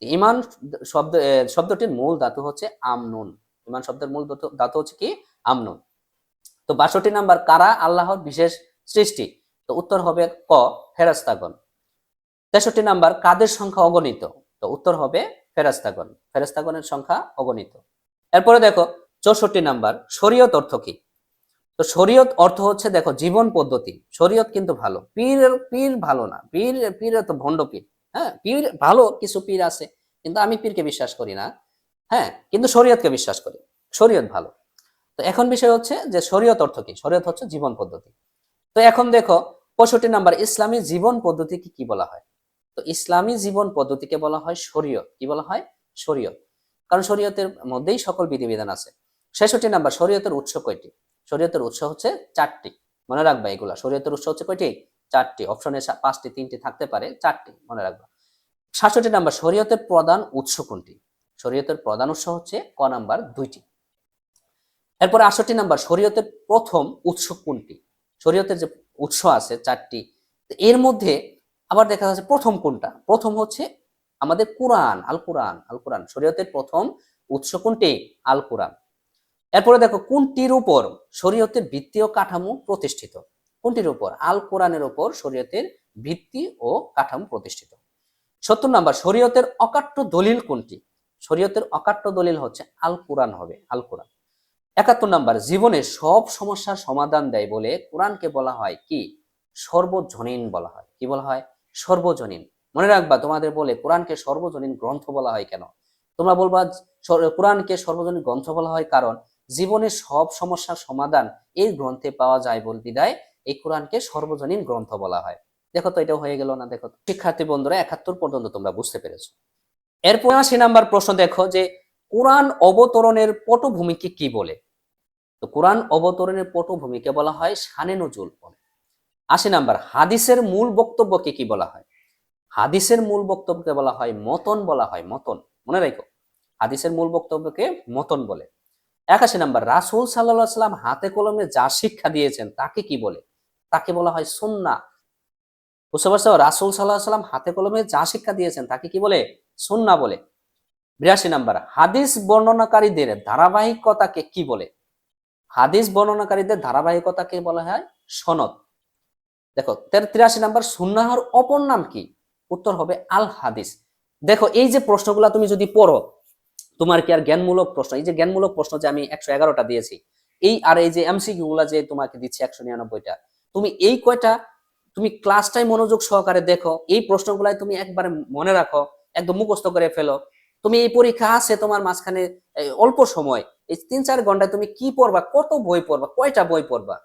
ঈমান শব্দটির মূল ধাতু হচ্ছে আমনুন। ঈমান শব্দের মূল ধাতু হচ্ছে কি? আমনুন। তো 62 নাম্বার, কারা আল্লাহর বিশেষ সৃষ্টি? তো উত্তর হবে ক ফেরেশতাগণ। 63 নাম্বার, কাদের সংখ্যা অগণিত? তো উত্তর হবে ফেরেশতাগণ। ফেরেশতাগণের সংখ্যা অগণিত। এরপরে দেখো 64 নাম্বার, শরীয়ত অর্থ কি? তো শরীয়ত অর্থ হচ্ছে দেখো জীবন পদ্ধতি। শরীয়ত কিন্তু ভালো, পীর ভালো না। পীর তো ভণ্ড পীর। হ্যাঁ, পীর ভালো, কিছু পীর আছে, কিন্তু আমি পীরকে বিশ্বাস করি না। হ্যাঁ, কিন্তু শরীয়তকে বিশ্বাস করি। শরীয়ত ভালো। তো এখন বিষয় হচ্ছে যে শরীয়ত অর্থ কি? শরীয়ত হচ্ছে জীবন পদ্ধতি। তো এখন দেখো 65 নাম্বার, ইসলামী জীবন পদ্ধতিকে কি বলা হয়? তো ইসলামী জীবন পদ্ধতিকে বলা হয় শরীয়ত। কি বলা হয়? শরীয়ত। কারণ শরীয়তের মধ্যেই সকল বিধিবিধান আছে। 66 নাম্বার, শরীয়তের উৎস কয়টি? শরীয়তের উৎস হচ্ছে 4টি। মনে রাখবা এগুলা। শরীয়তের উৎস হচ্ছে কয়টি? 4টি। অপশনে 5টি, 3টি থাকতে পারে, 4টি মনে রাখবা। 67 নাম্বার, শরীয়তের প্রধান উৎস কোনটি? শরীয়তের প্রধান উৎস হচ্ছে ক নাম্বার 2টি। এরপরে 68 নাম্বার, শরীয়তের প্রথম উৎস কোনটি? শরীয়তের যে উৎস আছে 4টি, এর মধ্যে আবার দেখা যাচ্ছে প্রথম কোনটা? প্রথম হচ্ছে আমাদের কোরআন, আল কোরআন। শরীয়তের প্রথম উৎস কোনটি? আল কোরআন। এরপরে দেখো কোনটির উপর শরীয়তের ভিত্তি ও কাঠামো প্রতিষ্ঠিত? কোনটির উপর? আল কোরআনের উপর শরীয়তের ভিত্তি ও কাঠামো প্রতিষ্ঠিত। 70 নাম্বার, শরীয়তের অকাট্য দলিল কোনটি? শরীয়তের অকাট্য দলিল হচ্ছে আল কোরআন হবে, আল কোরআন। 71 নাম্বার, জীবনে সব সমস্যার সমাধান দেয় বলে কোরআনকে বলা হয় কি? সর্বজনীন বলা হয়। কি বলা হয়? সর্বজনীন। মনে রাখবা, তোমাদের বলে কোরআনকে সর্বজনীন গ্রন্থ বলা হয় কেন? তোমরা বলবা কোরআনকে সর্বজনীন গ্রন্থ বলা হয় কারণ জীবনের সব সমস্যার সমাধান এই গ্রন্থে পাওয়া যায় বল বিদায় এই কোরআনকে সর্বজনীন গ্রন্থ বলা হয়। দেখো তো, এটা হয়ে গেল না? দেখো তো। শিক্ষার্থী বন্ধুরা, 71 পর্যন্ত তোমরা বুঝতে পেরেছো। এরপর 80 নাম্বার প্রশ্ন দেখো যে কোরআন অবতরণের পটভূমিকে কি বলে? তো কোরআন অবতরণের পটভূমিকে বলা হয় শানে নজুল বলে। 80 নাম্বার, হাদিসের মূল বক্তব্যকে কি বলা হয়? হাদিসের মূল বক্তব্যকে বলা হয় মতন বলা হয়, মতন। মনে রাখো, হাদিসের মূল বক্তব্যকে মতন বলে। 81 নাম্বার, রাসূল সাল্লাল্লাহু আলাইহি সাল্লাম হাতে কলমে যা শিক্ষা দিয়েছেন তাকে কি বলে? তাকে বলা হয় সুন্নাহ। বুঝতে পারছো? রাসূল সাল্লাল্লাহু আলাইহি সাল্লাম হাতে কলমে যা শিক্ষা দিয়েছেন তাকে কি বলে? সুন্নাহ বলে। 82 নাম্বার, হাদিস বর্ণনাকারীদের ধারাবাহিকতাকে কি বলে? হাদিস বর্ণনাকারীদের ধারাবাহিকতাকে বলা হয় সনদ। দেখো 83 নাম্বার, সুন্নাহর অপর নাম কি? উত্তর হবে আল হাদিস। দেখো, এই যে প্রশ্নগুলা তুমি যদি পড়ো, তোমার কি আর জ্ঞানমূলক প্রশ্ন, এই যে জ্ঞানমূলক প্রশ্ন যে আমি 111টা দিয়েছি, এই যে এমসিকিউ গুলা যে তোমাকে দিচ্ছি 199টা, তুমি এই কয়টা তুমি ক্লাসটাই মনোযোগ সহকারে দেখো, এই প্রশ্নগুলাই তুমি একবারে মনে রাখো, একদম মুখস্থ করে ফেলো। তুমি এই পরীক্ষা আছে তোমার মাঝখানে অল্প সময়, এই 3-4 ঘন্টায় তুমি কি পড়বা, কত বই পড়বা, কয়টা বই পড়বা?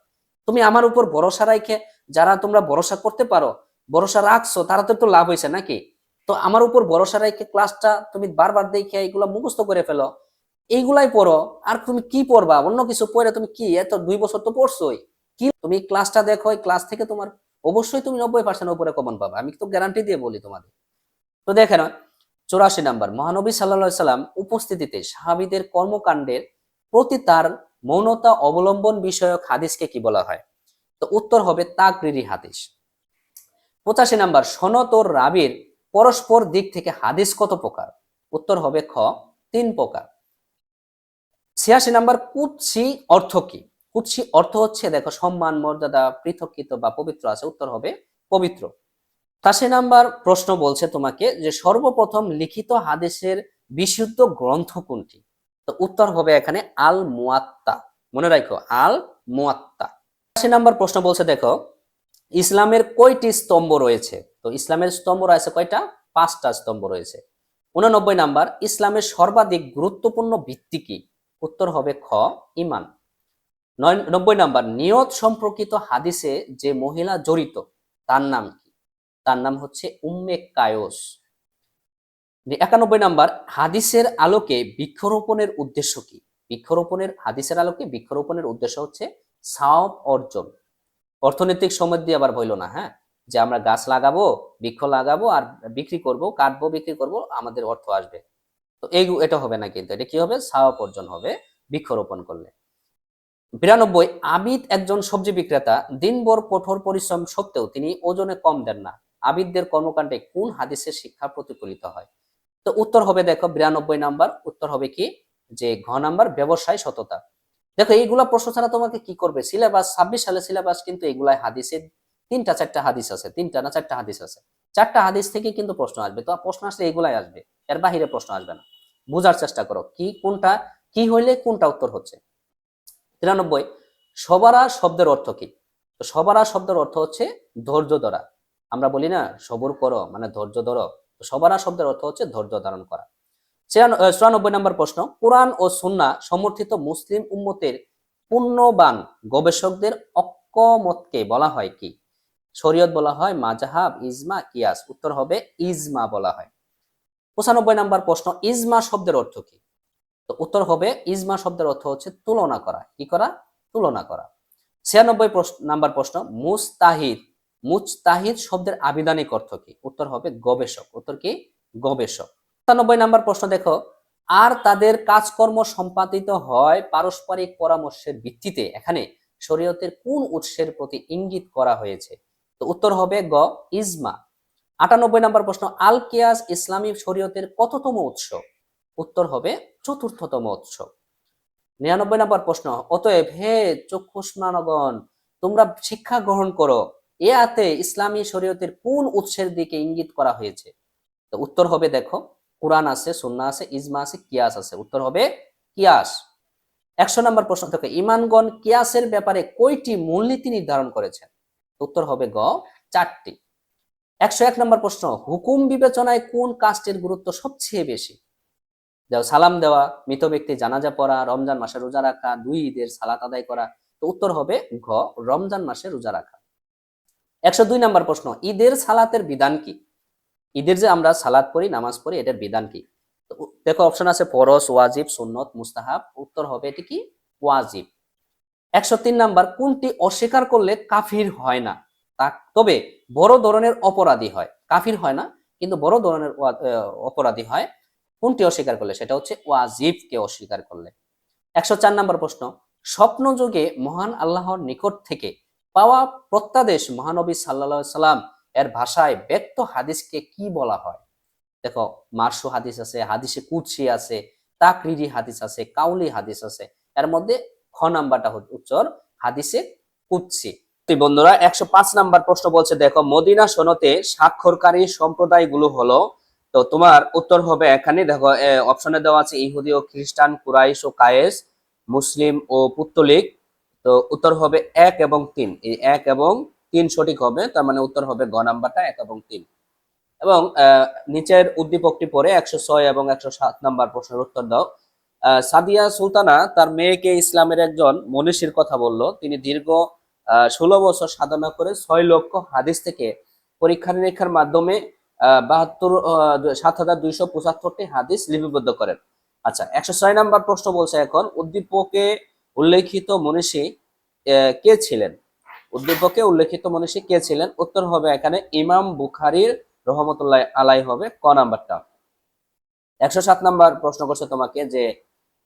তুমি আমার উপর ভরসা রাখে, যারা তোমরা ভরসা করতে পারো, ভরসা রাখছো, তারা তো লাভ হয়েছে নাকি? তো আমার উপর ভরসা রেখে ক্লাসটা তুমি বারবার দেখে এইগুলা মুখস্থ করে ফেলো, এইগুলাই পড়ো। আর তুমি কি পড়বা? অন্য কিছু পড়ে তুমি কি এত 2 বছর তো পড়ছোই, কি তুমি ক্লাসটা দেখো, এই ক্লাস থেকে তোমার অবশ্যই তুমি 90% উপরে কমন পাবা, আমি তো গ্যারান্টি দিয়ে বলি তোমাদের। তো দেখে না, 84 নাম্বার, মহানবী সাল্লাল্লাহু আলাইহি সাল্লাম উপস্থিতিতে সাহাবীদের কর্মকাণ্ডের প্রতি তার মৌনতা অবলম্বন বিষয়ক হাদিসকে কি বলা হয়? তো উত্তর হবে তাকরিরি হাদিস। 85 নাম্বার, সনদ ও রাবির পরস্পর দিক থেকে হাদিস কত প্রকার? উত্তর হবে খ 3 প্রকার। 86 নাম্বার, কুদসি অর্থ কি? কুদসি অর্থ হচ্ছে, দেখো, সম্মান, মর্যাদা, পৃথকীত বা পবিত্র আছে, উত্তর হবে পবিত্র। 85 নাম্বার প্রশ্ন বলছে তোমাকে যে সর্বপ্রথম লিখিত হাদিসের বিশুদ্ধ গ্রন্থ কোনটি? তো উত্তর হবে এখানে আল মুয়াত্তা। মনে রাখো, আল মুয়াত্তা। 85 নাম্বার প্রশ্ন বলছে, দেখো, ইসলামের কয়টি স্তম্ভ রয়েছে? তো ইসলামের স্তম্ভ রয়েছে কয়টা? 5টা স্তম্ভ রয়েছে। 89 নাম্বার, ইসলামের সর্বাধিক গুরুত্বপূর্ণ ভিত্তি কি? উত্তর হবে খ ঈমান। 90 নাম্বার, নিয়ত সম্পর্কিত হাদিসে যে মহিলা জড়িত তার নাম কি? তার নাম হচ্ছে উম্মে কায়স। 91 নাম্বার, হাদিসের আলোকে বৃক্ষরোপণের উদ্দেশ্য কি? হাদিসের আলোকে বৃক্ষরোপণের উদ্দেশ্য হচ্ছে সওয়াব অর্জন। অর্থনৈতিক সমৃদ্ধি আবার হইল না, হ্যাঁ, যে আমরা গাছ লাগাবো, বৃক্ষ লাগাবো আর বিক্রি করব, কাটবো, বিক্রি করব, আমাদের অর্থ আসবে। তো এটা হবে না, কিন্তু এটা কি হবে? সওয়াব অর্জন হবে বৃক্ষরোপণ করলে। 92, আবিদ একজন সবজি বিক্রেতা, দিনভর কঠোর পরিশ্রম সত্ত্বেও তিনি ওজনে কম দেন না। আবিদদের কর্মকাণ্ডে কোন হাদিসের শিক্ষা প্রতিফলিত হয়? তো উত্তর হবে, দেখো, 92 নাম্বার, উত্তর হবে কি যে ঘ নাম্বার, ব্যবসায় সততা। দেখো, এইগুলা প্রশ্ন ছাড়া তোমাকে কি করবে? সিলেবাস 26 সালে সিলেবাস কিন্তু এগুলাই হাদিসের 3টা-4টা হাদিস আছে, 3টা না 4টা হাদিস আছে, 4টা হাদিস থেকে কিন্তু প্রশ্ন আসবে। তো প্রশ্ন আসলে এগুলাই আসবে, এর বাহিরে প্রশ্ন আসবে না। বোঝার চেষ্টা করো কি কোনটা কি হইলে কোনটা উত্তর হচ্ছে। 93, সবারা শব্দের অর্থ কি? তো সবারা শব্দের অর্থ হচ্ছে ধৈর্য ধরা। আমরা বলি না সবুর করো, মানে ধৈর্য ধরো। তো সবারা শব্দের অর্থ হচ্ছে ধৈর্য ধারণ করা। 94 নম্বর প্রশ্ন, কোরআন ও সুন্নাহ সমর্থিত মুসলিম উম্মতের পুণ্যবান গবেষকদের ঐক্যমতকে বলা হয় কি? শরীয়ত বলা হয়, মাযহাব, ইজমা, কিয়াস। উত্তর হবে ইজমা বলা হয়। 95 নম্বর প্রশ্ন, ইজমা শব্দের অর্থ কি? তো উত্তর হবে ইজমা শব্দের অর্থ হচ্ছে তুলনা করা। কি করা? তুলনা করা। 96 নাম্বার প্রশ্ন, মুজতাহিদ শব্দের আবিধানিক অর্থ কি? উত্তর হবে গবেষক। উত্তর কি? গবেষক। 97 নাম্বার প্রশ্ন দেখো, আর তাদের কাজকর্ম সম্পাদিত হয় পারস্পরিক পরামর্শের ভিত্তিতে, এখানে শরীয়তের কোন উৎসের প্রতি ইঙ্গিত করা হয়েছে? তো উত্তর হবে গ ইজমা। 98 নাম্বার প্রশ্ন, আল কিয়াস ইসলামী শরীয়তের কততম উৎস? উত্তর হবে 4র্থতম উৎস। 99 নাম্বার প্রশ্ন, অতএব হে চক্ষুষ্মানগণ, তোমরা শিক্ষা গ্রহণ করো, এ আয়াতে ইসলামী শরীয়তের কোন উৎসের দিকে ইঙ্গিত করা হয়েছে? তো উত্তর হবে, দেখো, কুরআন আছে, সুন্নাহ আছে, ইজমা আছে, কিয়াস আছে। উত্তর হবে কিয়াস। 100 নম্বর প্রশ্ন থেকে, ইমানগণ কিয়াসের ব্যাপারে কয়টি মূলনীতি নির্ধারণ করেছেন? উত্তর হবে গ, 4টি। 101 নম্বর প্রশ্ন, হুকুম বিবেচনায় কোন কাজটির গুরুত্ব সবচেয়ে বেশি? যাও সালাম দেওয়া, মৃত ব্যক্তি জানাজা পড়া, রমজান মাসে রোজা রাখা, 2 ঈদের সালাত আদায় করা। তো উত্তর হবে ঘ, রমজান মাসে রোজা রাখা। 102 নম্বর প্রশ্ন, ঈদের সালাতের বিধান কি? ঈদের যে আমরা সালাত পড়ি, নামাজ পড়ি, এটার বিধান কি? তো দেখো অপশন আছে ফরজ, ওয়াজিব, সুন্নত, মুস্তাহাব। উত্তর হবে এটি কি, ওয়াজিব। 103 নম্বর, কোনটি অস্বীকার করলে কাফির হয় না, তবে বড় ধরনের অপরাধী হয়, কাফির হয় না কিন্তু বড় ধরনের অপরাধী হয়, কোনটি অস্বীকার করলে? সেটা হচ্ছে ওয়াজিবকে অস্বীকার করলে। 104 নম্বর প্রশ্ন, স্বপ্ন যুগে মহান আল্লাহর নিকট থেকে পাওয়া প্রত্যাদেশ মহানবী সাল্লাল্লাহু সাল্লাম এর ভাষায় ব্যক্ত হাদিসকে কি বলা হয়? দেখো মারসু হাদিস আছে, হাদিসে কুদসি আছে, তাকরিরি হাদিস আছে, কাউলি হাদিস আছে। এর মধ্যে খ নাম্বারটা হচ্ছে উত্তর হাদিসে কুদসি। বন্ধুরা 105 নম্বর প্রশ্ন বলছে, দেখো মদিনা সনদে স্বাক্ষরকারী সম্প্রদায়গুলো হলো, তো তোমার উত্তর হবে এখানে দেখো অপশনে দেওয়া আছে ইহুদি ও খ্রিস্টান, কুরাইশ ও কায়েস, মুসলিম ও পুত্তলিক। তো উত্তর হবে 1 এবং 3, এই 1 এবং 3 সঠিক হবে, তার মানে উত্তর হবে গ নাম্বারটা 1 এবং 3। এবং নিচের উদ্দীপকটি পরে 106 এবং 107 নম্বর প্রশ্নের উত্তর দাও। সাদিয়া সুলতানা তার মেয়েকে ইসলামের একজন মনীষীর কথা বলল। তিনি দীর্ঘ 16 বছর সাধনা করে 6 লক্ষ হাদিস থেকে পরীক্ষা নিরীক্ষার মাধ্যমে 72,7,275টি হাদিস লিপিবদ্ধ করেন। আচ্ছা 106 নম্বর প্রশ্ন বলছে, এখন উদ্দীপকে উল্লেখিত মনীষী কে ছিলেন? উদ্দীপকে উল্লেখিত মনীষী কে ছিলেন? উত্তর হবে এখানে ইমাম বুখারীর রহমতুল্লাহ আলাই হবে ক নাম্বারটা। 107 নম্বর প্রশ্ন করছে তোমাকে যে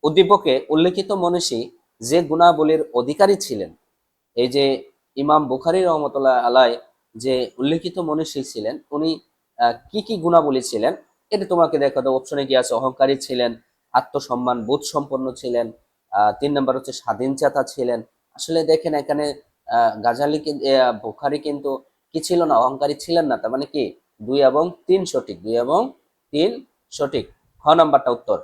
উদ্দীপকে উল্লেখিত মনীষী যে গুণাবলীর অধিকারী ছিলেন, এই যে ইমাম বুখারী রহমতুল্লাহ আলাই যে উল্লেখিত মনীষী ছিলেন, উনি কি কি গুণাবলী ছিলেন? এটা তোমাকে দেখো তো, অপশনে কি আছে, অহংকারী ছিলেন, আত্মসম্মান বোধ সম্পন্ন ছিলেন, 3 নম্বর হচ্ছে স্বাধীনচেতা ছিলেন। আসলে দেখেন এখানে গাজালি বুখারী কিন্তু কি ছিল না, অহংকারী ছিলেন না, তার মানে কি 2 এবং 3 সঠিক, 2 এবং 3 সঠিক, খ নাম্বারটা উত্তর।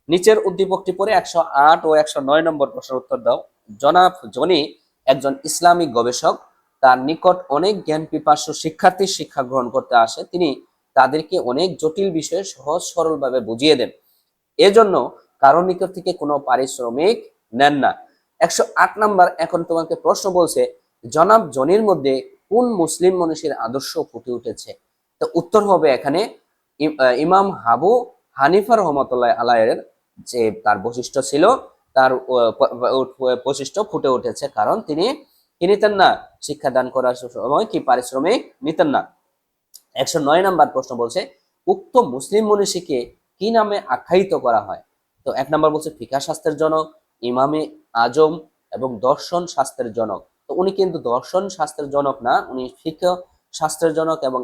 নিচের উদ্দীপকটি পরে 108 ও 109 নম্বর প্রশ্নের উত্তর দাও। জনাব জনি একজন ইসলামিক গবেষক, তার নিকট অনেক জ্ঞান পিপাসু শিক্ষার্থী শিক্ষা গ্রহণ করতে আসে। তিনি তাদেরকে অনেক জটিল বিষয়ে সহজ সরল ভাবে বুঝিয়ে দেন, এজন্য কারোর নিকট থেকে কোনো পারিশ্রমিক নেন না। 108 নম্বর, এখন তোমাকে প্রশ্ন বলছে, জনাব জনির মধ্যে কোন মুসলিম মনীষীর আদর্শ ফুটে উঠেছে? তো উত্তর হবে এখানে ইমাম আবু হানিফা রহমতুল্লাহ আলাইয়ের যে তার বৈশিষ্ট্য ছিল, তার বৈশিষ্ট্য ফুটে উঠেছে, কারণ তিনি কি নিতেন না, শিক্ষাদান করার সময় কি পারিশ্রমিক নিতেন না। 109 নম্বর প্রশ্ন বলছে, উক্ত মুসলিম মনীষীকে কি নামে আখ্যায়িত করা হয়? তো 1 নম্বর বলছে ফিকাহ শাস্ত্রের জনক, ইমামে আজম এবং দর্শন শাস্ত্রের জনক। তো উনি কিন্তু দর্শন শাস্ত্রের জনক না, উনি ফিকহ শাস্ত্রের জনক এবং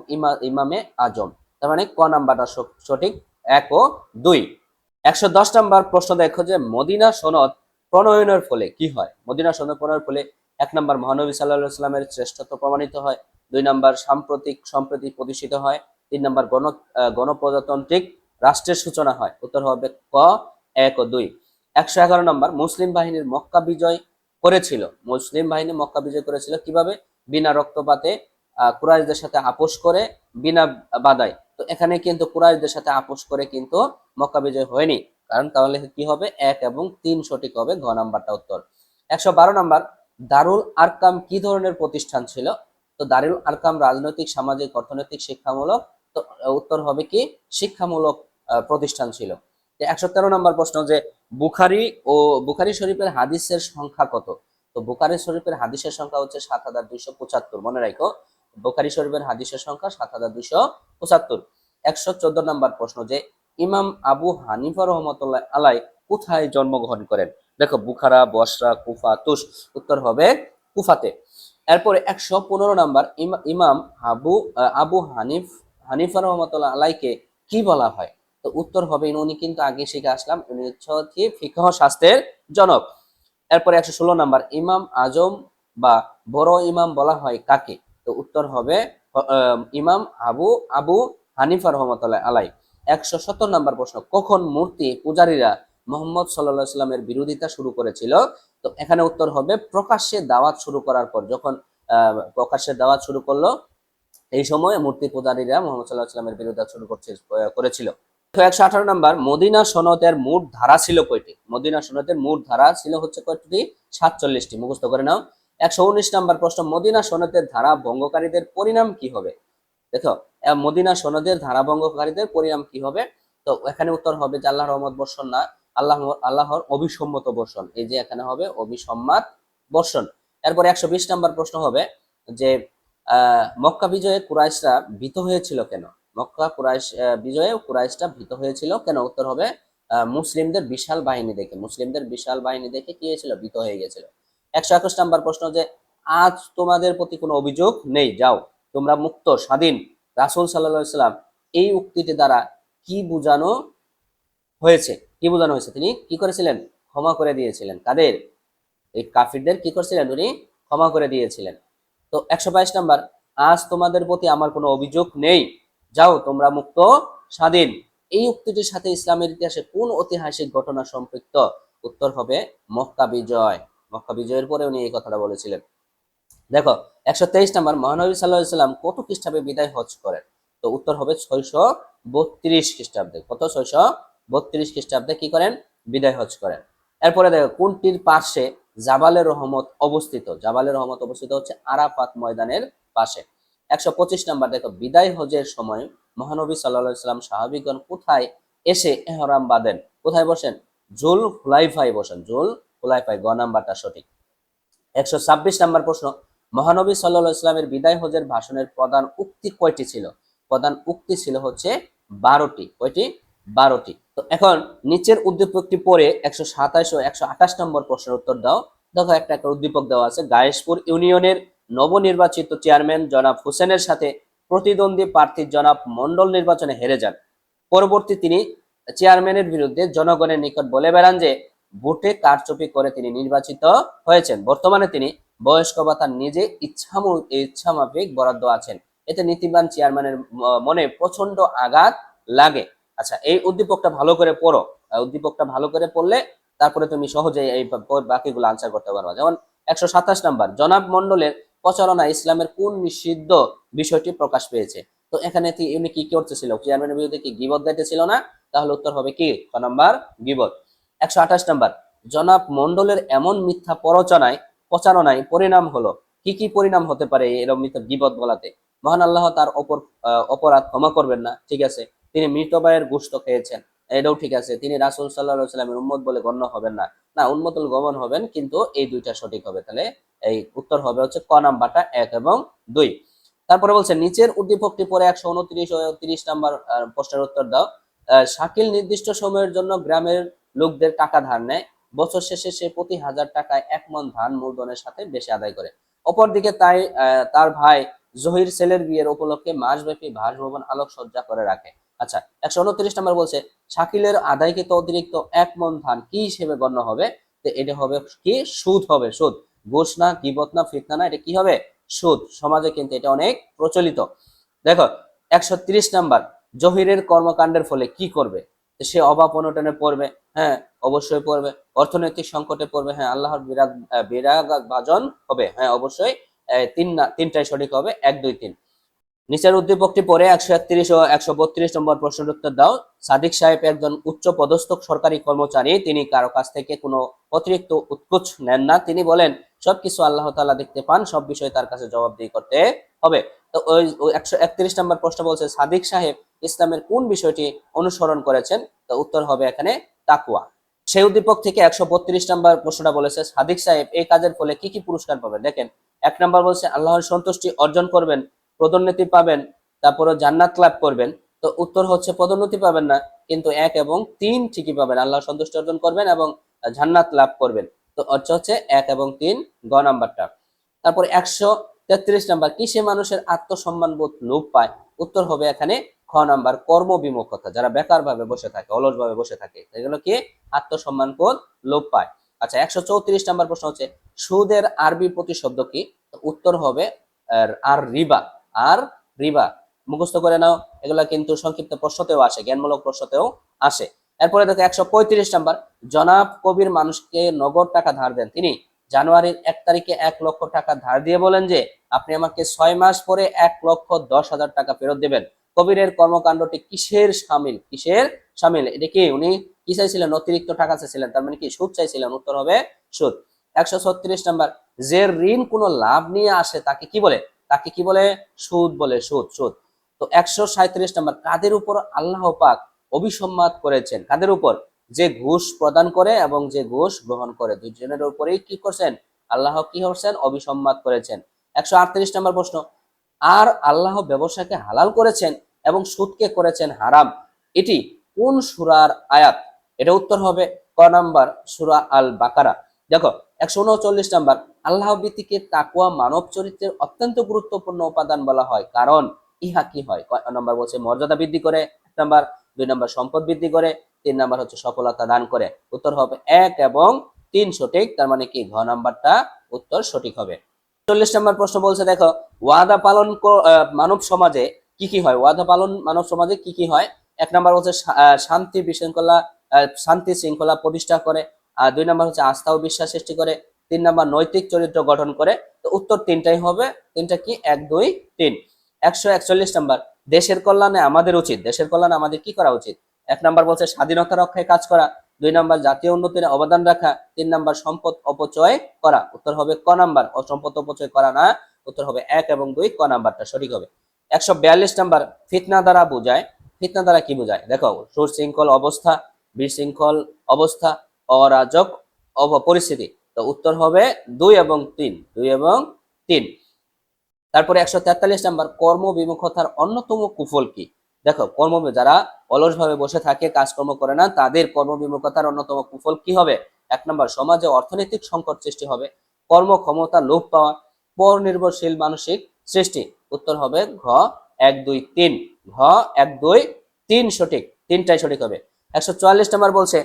ইমামে আজম। তার মানে ক নাম্বারটা সঠিক, 1 ও 2। 110 নম্বর প্রশ্ন দেখো যে মদিনা সনদ প্রণয়নের ফলে কি হয়? মদিনা সনদ প্রণয়নের ফলে 1 নম্বর মহানবী সাল্লাল্লাহু আলাইহি সাল্লামের শ্রেষ্ঠত্ব প্রমাণিত হয়, 2 নম্বর সম্প্রতি প্রতিষ্ঠিত হয়, 3 নম্বর গণপ্রজাতান্ত্রিক রাষ্ট্রের সূচনা হয়। উত্তর হবে ক, 1 ও 2। 111 নম্বর, মুসলিম বাহিনীর মক্কা বিজয় করেছিল, মুসলিম বাহিনী মক্কা বিজয় করেছিল কিভাবে? বিনা রক্তপাতে, কুরাইশদের সাথে আপোষ করে, বিনা বাধায়। তো এখানে কিন্তু কুরাইশদের সাথে আপোষ করে কিন্তু মক্কা বিজয় হয়নি, কারণ তাহলে কি হবে, 1 এবং 3 সঠিক হবে, ঘ নাম্বারটা উত্তর। 112 নম্বর, দারুল আরকাম কি ধরনের প্রতিষ্ঠান ছিল? তো দারুল আরকাম রাজনৈতিক, সামাজিক, অর্থনৈতিক, শিক্ষামূলক। তো উত্তর হবে কি শিক্ষামূলক প্রতিষ্ঠান ছিল। 113 নম্বর প্রশ্ন যে বুখারী ও বুখারী শরীফের হাদিসের সংখ্যা কত? তো বুখারী শরীফের হাদিসের সংখ্যা হচ্ছে 7275, মনে রাখো বুখারী শরীফের হাদিসের সংখ্যা 7275। 114 নম্বর প্রশ্ন যে ইমাম আবু হানিফা রহমতুল্লাহ আলাই কোথায় জন্মগ্রহণ করেন? দেখো বুখারা, বসরা, কুফা, তুস। উত্তর হবে কুফাতে। এরপরে 115 নম্বর, ইমাম আবু হানিফা রহমতুল্লাহ আলাইকে কি বলা হয়? তো উত্তর হবে, উনি কিন্তু আগে শিখে আসলাম, উনি হচ্ছে ফিকহ শাস্ত্রের জনক। এরপরে 116 নম্বর, ইমাম আজম বা বড় ইমাম বলা হয় কাকে? তো উত্তর হবে ইমাম আবু হানিফা রহমতুল্লাহ আলাই। 117 নম্বর প্রশ্ন, কখন মূর্তি পূজারীরা মুহাম্মদ সাল্লাল্লাহু আলাইহি সাল্লামের বিরোধিতা শুরু করেছিল? তো এখানে উত্তর হবে প্রকাশ্যে দাওয়াত শুরু করার পর, যখন প্রকাশ্যে দাওয়াত শুরু করলো এই সময় মূর্তি পূজারীরা মুহাম্মদ সাল্লাল্লাহু আলাইহি সাল্লামের বিরোধিতা শুরু করেছিল। তো 118 নাম্বার, মদিনা সনদের মোট ধারা ছিল কয়টি? মদিনা সনদের মোট ধারা ছিল হচ্ছে কয়টি? 47টি। মুখস্থ করে নাও। 119 নাম্বার প্রশ্ন, মদিনা সনদের ধারা ভঙ্গকারীদের পরিণাম কি হবে? দেখো, মদিনা সনদের ধারা ভঙ্গকারীদের পরিণাম কি হবে? তো এখানে উত্তর হবে যে আল্লাহর রহমত বর্ষণ না, আল্লাহর অবিসম্মত বর্ষণ। এই যে এখানে হবে অবিসম্মাত বর্ষণ। এরপর 120 নাম্বার প্রশ্ন হবে যে মক্কা বিজয়ে কুরাইশরা ভীত হয়েছিল কেন? মক্কা বিজয়ে কুরাইশরা ভীত হয়েছিল কেন? উত্তর হবে মুসলিমদের বিশাল বাহিনী দেখে। মুসলিমদের বিশাল বাহিনী দেখে কি হয়েছিল? ভীত হয়ে গেছিল। 121 নাম্বার প্রশ্ন যে আজ তোমাদের প্রতি কোনো অভিযোগ নেই, যাও তোমরা মুক্ত স্বাধীন। রাসূল সাল্লাল্লাহু আলাইহি সাল্লাম এই উক্তিটি দ্বারা কি বোঝানো হয়েছে? কি বোঝানো হয়েছে? তিনি কি করেছিলেন? ক্ষমা করে দিয়েছিলেন। কাদের? এই কাফিরদের কি করেছিলেন? উনি ক্ষমা করে দিয়েছিলেন। তো 122 নাম্বার, আজ তোমাদের প্রতি আমার কোনো অভিযোগ নেই, যাও তোমরা মুক্ত স্বাধীন। এই উক্তিটির সাথে ইসলামের ইতিহাসে কোন ঐতিহাসিক ঘটনা সম্পৃক্ত? উত্তর হবে মক্কা বিজয়। মক্কা বিজয়ের পরে উনি এই কথাটা বলেছিলেন। দেখো, 123 নাম্বার, মহানবী সাল্লাল্লাহু আলাইহি সাল্লাম কত খ্রিস্টাব্দে বিদায় হজ করেন? তো উত্তর হবে 632 খ্রিস্টাব্দে। কত? 632 খ্রিস্টাব্দে কি করেন? বিদায় হজ করেন। এরপরে দেখো, কোনটির পাশে জাবালে রহমত অবস্থিত? জাবালে রহমত অবস্থিত হচ্ছে আরাফাত ময়দানের পাশে। 125 নাম্বার, দেখো, বিদায় হজের সময় মহানবী সাল্লাল্লাহু আলাইহি সাল্লাম সাহাবীগণ কোথায় এসে ইহরাম বাঁধেন? কোথায় বসেন? জুল হুলাইফায় বসেন। জুল হুলাইফায়। গ নাম্বারটা সঠিক। 126 নাম্বার প্রশ্ন, মহানবী সাল্লাল্লাহু আলাইহি সাল্লামের বিদায় হজের ভাষণের প্রধান উক্তি কয়টি ছিল? প্রধান উক্তি ছিল হচ্ছে 12টি। কয়টি? 12টি। তো এখন নিচের উদ্দীপকটি পড়ে 127 ও 128 নম্বর প্রশ্নের উত্তর দাও। দেখো, একটা উদ্দীপক দেওয়া আছে, গায়েশপুর ইউনিয়নের নবনির্বাচিত চেয়ারম্যান জনাব হোসেনের সাথে প্রতিদ্বন্দ্বী প্রার্থী জনাব মন্ডল নির্বাচনে হেরে যান। পরবর্তী তিনি চেয়ারম্যানের বিরুদ্ধে জনগণের নিকট বলে বেড়ান যে ভোটে কারচুপি করে তিনি নির্বাচিত হয়েছেন। বর্তমানে তিনি বয়স্ক ভাতা নিজে ইচ্ছামাফিক বরাদ্দ আছেন। এতে নীতিবান চেয়ারম্যানের মনে প্রচন্ড আঘাত লাগে। আচ্ছা, এই উদ্দীপকটা ভালো করে পড়ো। উদ্দীপকটা ভালো করে পড়লে তারপরে তুমি সহজেই এই বাকিগুলো আনসার করতে পারবা। যেমন 127 নাম্বার, জনাব মন্ডলের প্রচারণা ইসলামের কোন নিষিদ্ধ বিষয়টি প্রকাশ পেয়েছে? তো এখানে উনি কি করতেছিল? চেয়ারম্যানের বিরুদ্ধে কি গীবত গাইতেছিল না? তাহলে উত্তর হবে কি? ক নাম্বার, গীবত। 128 নাম্বার, জনাব মন্ডলের এমন মিথ্যা প্রচারণায় পরিণাম হলো কি? কি পরিণাম হতে পারে এরকম মিথ্যা গীবত বলাতে? মহান আল্লাহ তার অপরাধ ক্ষমা করবেন না, ঠিক আছে। তিনি মৃত ভাইয়ের গোশত খেয়েছেন, এটাও ঠিক আছে। তিনি রাসূল সাল্লাল্লাহু আলাইহি সাল্লামের উম্মত বলে গণ্য হবেন না, না, উম্মতুল গমন হবেন, কিন্তু এই দুইটা সঠিক হবে। তাহলে এই উত্তর হবে হচ্ছে ক নাম্বারটা, 1 এবং 2। তারপরে বলছে নিচের উদ্দীপকটি পরে 129 ও 30 নাম্বার প্রশ্নের উত্তর দাও। শাকিল নির্দিষ্ট সময়ের জন্য গ্রামের লোকদের টাকা ধার নেয়। বছর শেষে সে প্রতি 1000 টাকায় 1 মণ ধান মূলধনের সাথে বেশি আদায় করে। অপরদিকে তার ভাই জহির ছেলের বিয়ের উপলক্ষে মাসব্যাপী বাসভবন আলোকসজ্জা করে রাখে। আচ্ছা, 129 নাম্বার বলছে শাকিলের আদায়কৃত অতিরিক্ত 1 মণ ধান কি হিসেবে গণ্য হবে? তো এটা হবে কি? সুদ হবে। সুদ। ঘুষ না, গীবত না, ফিতনা না, এটা কি হবে? সুদ। সমাজে কিন্তু এটা অনেক প্রচলিত। দেখো, 130 নাম্বার, জহিরের কর্মকাণ্ডের ফলে কি করবে? সে অভাব অনটনে পড়বে, হ্যাঁ অবশ্যই পড়বে। অর্থনৈতিক সংকটে পড়বে, হ্যাঁ আল্লাহর বিরাগ ভাজন হবে, হ্যাঁ অবশ্যই। তিনটাই সঠিক হবে, 1 2 3। নিচের উদ্দীপকটি পরে 131 ও 132 নম্বর প্রশ্নের উত্তর দাও। সাদিক সাহেব একজন উচ্চ পদস্থ সরকারি কর্মচারী, তিনি কারো কাছ থেকে কোনো অতিরিক্ত উৎকোচ নেন না। তিনি বলেন সবকিছু আল্লাহ তাআলা দেখতে পান, সব বিষয়ে তার কাছে জবাবদিহি করতে হবে। তো ওই 131 নম্বর প্রশ্ন বলছে সাদিক সাহেব ইসলামের কোন বিষয়টি অনুসরণ করেছেন? তো উত্তর হবে এখানে তাকওয়া। সেই উদ্দীপক থেকে 132 নম্বর প্রশ্নটা বলেছে সাদিক সাহেব এই কাজের ফলে কি কি পুরস্কার পাবেন? দেখেন, 1 নম্বর বলছে আল্লাহর সন্তুষ্টি অর্জন করবেন, পদোন্নতি পাবেন, তারপরে জান্নাত লাভ করবেন। তো উত্তর হচ্ছে পদোন্নতি পাবেন না, কিন্তু 1 এবং 3 ঠিকই পাবেন। আল্লাহর সন্তুষ্টি অর্জন করবেন এবং জান্নাত লাভ করবেন। তো অর্থ হচ্ছে 1 এবং 3, গ নাম্বারটা। তারপর 133 নাম্বার, কিসে মানুষের আত্মসম্মান বোধ লোপ পায়? উত্তর হবে এখানে খ নাম্বার, কর্মবিমুখতা। যারা বেকার ভাবে বসে থাকে, অলস ভাবে বসে থাকে, এগুলো কি? আত্মসম্মান বোধ লোপ পায়। আচ্ছা, 134 নাম্বার প্রশ্ন হচ্ছে সুদের আরবি প্রতিশব্দ কি? উত্তর হবে আর রিবা। আর রিবা মুখস্থ করে নাও। এগুলা কিন্তু সংক্ষিপ্ত প্রশ্নতেও আসে, জ্ঞানমূলক প্রশ্নতেও আসে। এরপরে দেখো 135 নাম্বার, জনাব কবির মানুষকে নগদ টাকা ধার দেন। তিনি জানুয়ারির 1 তারিখে 1 লক্ষ টাকা ধার দিয়ে বলেন যে আপনি আমাকে 6 মাস পরে 1,10,000 টাকা ফেরত দেবেন। কবিরের কর্মকাণ্ডটি কিসের সামিল? কিসের সামিল? এটা কি উনি কি চাইছিলেন? অতিরিক্ত টাকা চাইছিলেন, তার মানে কি সুদ চাইছিলেন। উত্তর হবে সুদ। 136 নাম্বার, যে ঋণ কোনো লাভ নিয়ে আসে তাকে কি বলে? তাকে কি বলে? সুদ বলে। সুদ সুদ। তো 137 নাম্বার, কাদের উপর আল্লাহ পাক অভিসম্মাত করেছেন? কাদের উপর? যে ঘুষ প্রদান করে এবং যে ঘুষ গ্রহণ করে, দুজনের উপরেই কি করছেন? আল্লাহ কি করছেন? অভিসম্মাত করেছেন। 138 নম্বর প্রশ্ন, আর আল্লাহ ব্যবসাকে হালাল করেছেন এবং সুদকে করেছেন হারাম, এটি কোন সূরার আয়াত? এটা উত্তর হবে ক নাম্বার, সূরা আল বাকারা। দেখো 139 নাম্বার, আল্লাহ ভীতিকে তাকওয়া মানব চরিত্রের অত্যন্ত গুরুত্বপূর্ণ উপাদান বলা হয়, কারণ ইহা কি হয়? ক নাম্বার বলছে মর্যাদা বৃদ্ধি করে, 1 নাম্বার। 2 নাম্বার সম্পদ বৃদ্ধি করে, 3 নাম্বার হচ্ছে সফলতা দান করে। উত্তর হবে 1 এবং 3 সঠিক, তার মানে কি ঘ নাম্বারটা উত্তর সঠিক হবে। 40 নম্বর প্রশ্ন বলছে দেখো, ওয়াদা পালন মানব সমাজে কি কি হয়? ওয়াদা পালন মানব সমাজে কি কি হয়? 1 নাম্বার হচ্ছে শান্তি বিশৃঙ্খলা, শান্তি শৃঙ্খলা প্রতিষ্ঠা করে। আর 2 নাম্বার হচ্ছে আস্থা ও বিশ্বাস সৃষ্টি করে। 3 নাম্বার নৈতিক চরিত্র গঠন করে। তো উত্তর তিনটাই হবে। তিনটা কি? 1, 2, 3। 141 নাম্বার, দেশের কল্যাণে আমাদের উচিত, দেশের কল্যাণে আমাদের কি করা উচিত? 1 নাম্বার বলছে স্বাধীনতা রক্ষায় কাজ করা। 2 নাম্বার জাতীয় উন্নতির অবদান রাখা। 3 নাম্বার সম্পদ অপচয় করা। উত্তর হবে ক নাম্বার, সম্পদ অপচয় করা না। উত্তর হবে 1 এবং 2, ক নাম্বারটা সঠিক হবে। 142 নাম্বার, ফিতনা দ্বারা বোঝায়। ফিতনা দ্বারা কি বোঝায়? দেখো সুশৃঙ্খল অবস্থা, বিশৃঙ্খল অবস্থা, অরাজক পরিস্থিতি। তো উত্তর হবে 2 এবং 3, 2 এবং 3। তারপরে 143 নাম্বার, কর্মবিমুখতার অন্যতম কুফল কি? দেখো যারা অলস ভাবে বসে থাকে, কাজকর্ম করে না, তাদের কর্মবিমুখতার অন্যতম কুফল কি হবে? 1 নাম্বার সমাজে অর্থনৈতিক সংকট সৃষ্টি হবে, কর্মক্ষমতা লোপ পাওয়া, পর নির্ভরশীল মানসিক সৃষ্টি। উত্তর হবে ঘ 1, 2, 3। ঘ 1, 2, 3 সঠিক, তিনটাই সঠিক হবে। 144 নাম্বার বলছে,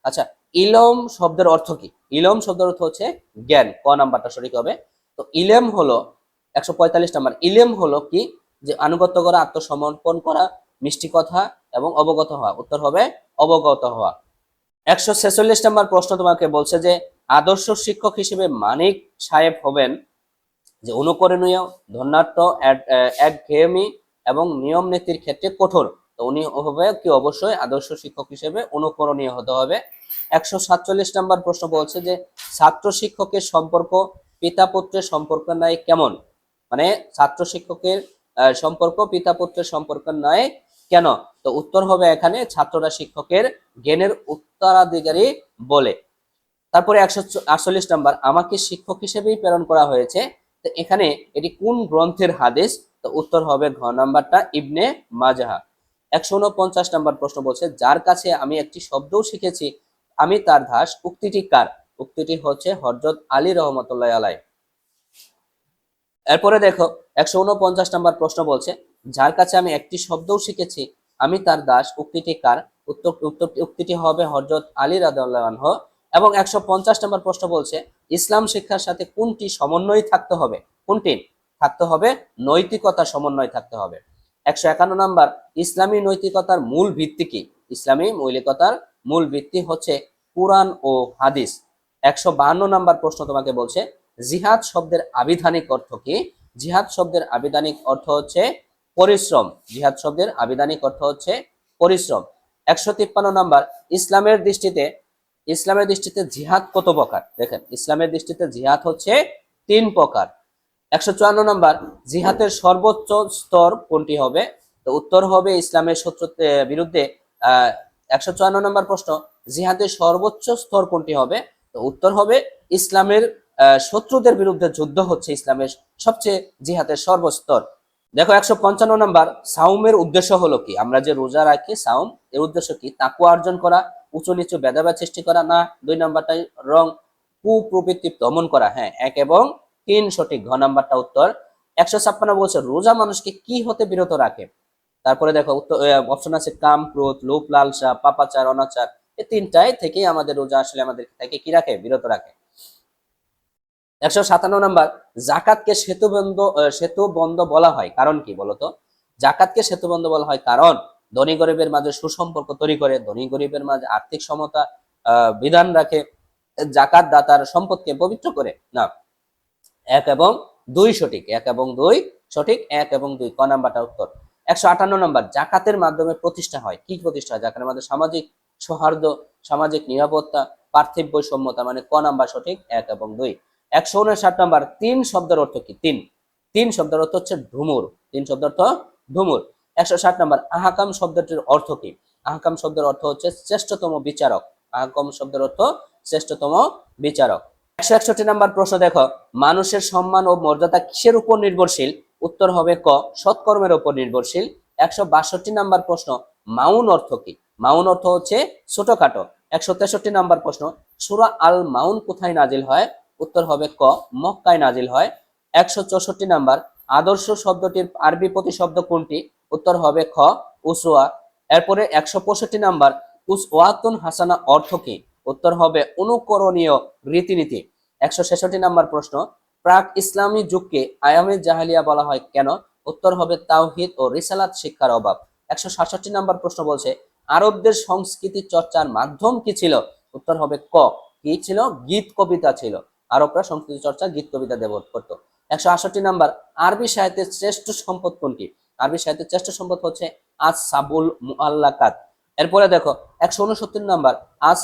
আচ্ছা ইলম শব্দের অর্থ কি? ইলম শব্দের অর্থ হচ্ছে জ্ঞান। ক নাম্বারটা সঠিক হবে। তো ইলম হলো 145 নাম্বার, ইলেম হলো কি? যে আনুগত্য করা, আত্মসমর্পণ করা, মিষ্টি কথা এবং অবগত হওয়া। উত্তর হবে অবগত হওয়া। 146 নাম্বার প্রশ্ন তোমাকে বলছে যে আদর্শ শিক্ষক হিসেবে মানিক সাহেব হবেন যে অনুকরণীয়, ধন্যাত্ম, একঘেয়েমি এবং নিয়ম নীতির ক্ষেত্রে কঠোর। তো উনি হবে কি? অবশ্যই আদর্শ শিক্ষক হিসেবে অনুকরণীয় হতে হবে। 147 নাম্বার প্রশ্ন বলছে যে ছাত্র শিক্ষকের সম্পর্ক পিতা পুত্রের সম্পর্ক নয় কেমন? মানে ছাত্র শিক্ষকের সম্পর্ক পিতা পুত্রের সম্পর্ক নয় কেন? তো উত্তর হবে এখানে ছাত্ররা শিক্ষকের জ্ঞানের উত্তরাধিকারী বলে। তারপরে 148 নাম্বার, আমাকে শিক্ষক হিসেবেই প্রেরণ করা হয়েছে। তো এখানে এটি কোন গ্রন্থের হাদিস? তো উত্তর হবে ঘ নাম্বারটা, ইবনে মাজাহ। 149 নাম্বার প্রশ্ন বলছে, যার কাছে আমি একটি শব্দও শিখেছি আমি তার দাস, উক্তিটি কার? উক্তিটি হচ্ছে হযরত আলী রহমতুল্লাহ আলাই। এরপরে দেখো 149 নাম্বার প্রশ্ন বলছে, যার কাছে আমি একটি শব্দও শিখেছি আমি তার দাস, উক্তিটি কার? উক্তিটি হবে হযরত আলী রাদিয়াল্লাহু আনহু। এবং 150 নাম্বার প্রশ্ন বলছে, ইসলাম শিক্ষার সাথে কোনটি সমন্বয় থাকতে হবে? কোনটি থাকতে হবে? নৈতিকতা সমন্বয় থাকতে হবে। 151 নাম্বার, ইসলামী নৈতিকতার মূল ভিত্তি কি? ইসলামী মৌলিকতার মূল ভিত্তি হচ্ছে কুরআন ও হাদিস। 152 নাম্বার প্রশ্ন তোমাকে বলছে, জিহাদ শব্দের আবিধানিক অর্থ কি? জিহাদ শব্দের আবিধানিক অর্থ হচ্ছে পরিশ্রম। জিহাদ শব্দের আবিধানিক অর্থ হচ্ছে পরিশ্রম। 153 নাম্বার, ইসলামের দৃষ্টিতে জিহাদ কত প্রকার? দেখেন ইসলামের দৃষ্টিতে জিহাদ হচ্ছে 3 প্রকার। 154 নাম্বার, জিহাদের সর্বোচ্চ স্তর কোনটি হবে? তো উত্তর হবে ইসলামের শত্রুর বিরুদ্ধে। 154 নাম্বার প্রশ্ন, জিহাদের সর্বোচ্চ স্তর কোনটি হবে? তো উত্তর হবে ইসলামের শত্রুদের বিরুদ্ধে যুদ্ধ হচ্ছে ইসলামের সবচেয়ে জিহাদের সর্বস্তর। দেখো 155 নাম্বার, সাউমের উদ্দেশ্য হলো কি? আমরা যে রোজা রাখি, সাউম এর উদ্দেশ্য কি? তাকওয়া অর্জন করা, উঁচু নিচু ভেদাভেদ সৃষ্টি করা না। 2 নাম্বারটাই রং, কুপ্রবৃত্তি দমন করা। হ্যাঁ 1 এবং 3 সঠিক, ঘ নাম্বারটা উত্তর। 156 বলছে রোজা মানুষকে কি হতে বিরত রাখে? তারপরে দেখো উত্তর অপশন আছে কাম, ক্রোধ, লোভ, লালসা, পাপাচার, অনাচার। এই তিনটাই থেকেই আমাদের রোজা আসলে আমাদের থেকে কি রাখে? বিরত রাখে। 157 নাম্বার, জাকাতকে সেতুবন্ধ বলা হয় কারণ কি বলতো? জাকাতকে সেতুবন্ধ বলা হয় কারণ ধনী গরিবের মাঝে সুসম্পর্ক তৈরি করে, ধনী গরিবের মাঝে আর্থিক সমতা বিধান রাখে, জাকাত দাতার সম্পদকে পবিত্র করে না। 1 এবং 2 সঠিক, 1 এবং 2 সঠিক, 1 এবং 2 ক নাম্বারটা উত্তর। 158 নম্বর, জাকাতের মাধ্যমে প্রতিষ্ঠা হয়, কি প্রতিষ্ঠা হয়? জাকাতের মাধ্যমে সামাজিক সৌহার্দ্য, সামাজিক নিরাপত্তা, পার্থিব বৈষম্যতা, মানে ক নাম্বার সঠিক, 1 এবং 2। 159 নম্বর, তিন শব্দের অর্থ কি? তিন, তিন শব্দের অর্থ হচ্ছে ঢুমুর, তিন শব্দের অর্থ ঢুমুর। 160 নম্বর, আহকাম শব্দটির অর্থ কি? আহকাম শব্দের অর্থ হচ্ছে শ্রেষ্ঠতম বিচারক, আহকাম শব্দের অর্থ শ্রেষ্ঠতম বিচারক। 161 নম্বর প্রশ্ন দেখো, মানুষের সম্মান ও মর্যাদা কিসের উপর নির্ভরশীল? উত্তর হবে ক, সৎকর্মের উপর নির্ভরশীল। 162 নম্বর প্রশ্ন, মাউন অর্থ কি? মাউন অর্থ হচ্ছে ছোটখাটো। 163 নম্বর প্রশ্ন, সূরা আল মাউন কোথায় নাজিল হয়? উত্তর হবে ক, মক্কায় নাজিল হয়। 164 নম্বর, আদর্শ শব্দটির আরবি প্রতিশব্দ কোনটি? উত্তর হবে খ, উসওয়া। এরপরে 165 নম্বর, উসওয়াতুন হাসানা অর্থ কি? উত্তর হবে অনুকরণীয় রীতিনীতি। 166 নম্বর প্রশ্ন, প্রাক ইসলামী যুগকে আয়ামে জাহেলিয়া বলা হয় কেন? উত্তর হবে তাওহীদ ও রিসালাত শিক্ষার অভাব। 167 নম্বর প্রশ্ন বলছে, আরবদের সংস্কৃতি চর্চার মাধ্যম কি ছিল? উত্তর হবে ক, কি ছিল? গীত কবিতা ছিল। আরবরা সংস্কৃতি চর্চা গীত কবিতা দেবত করত। 168 নম্বর, আরবি সাহিত্যের শ্রেষ্ঠ সম্পদ কোনটি? আরবি সাহিত্যের শ্রেষ্ঠ সম্পদ হচ্ছে আস সাবুল মুআল্লাকাত। এরপরে দেখো 169 নম্বর, আস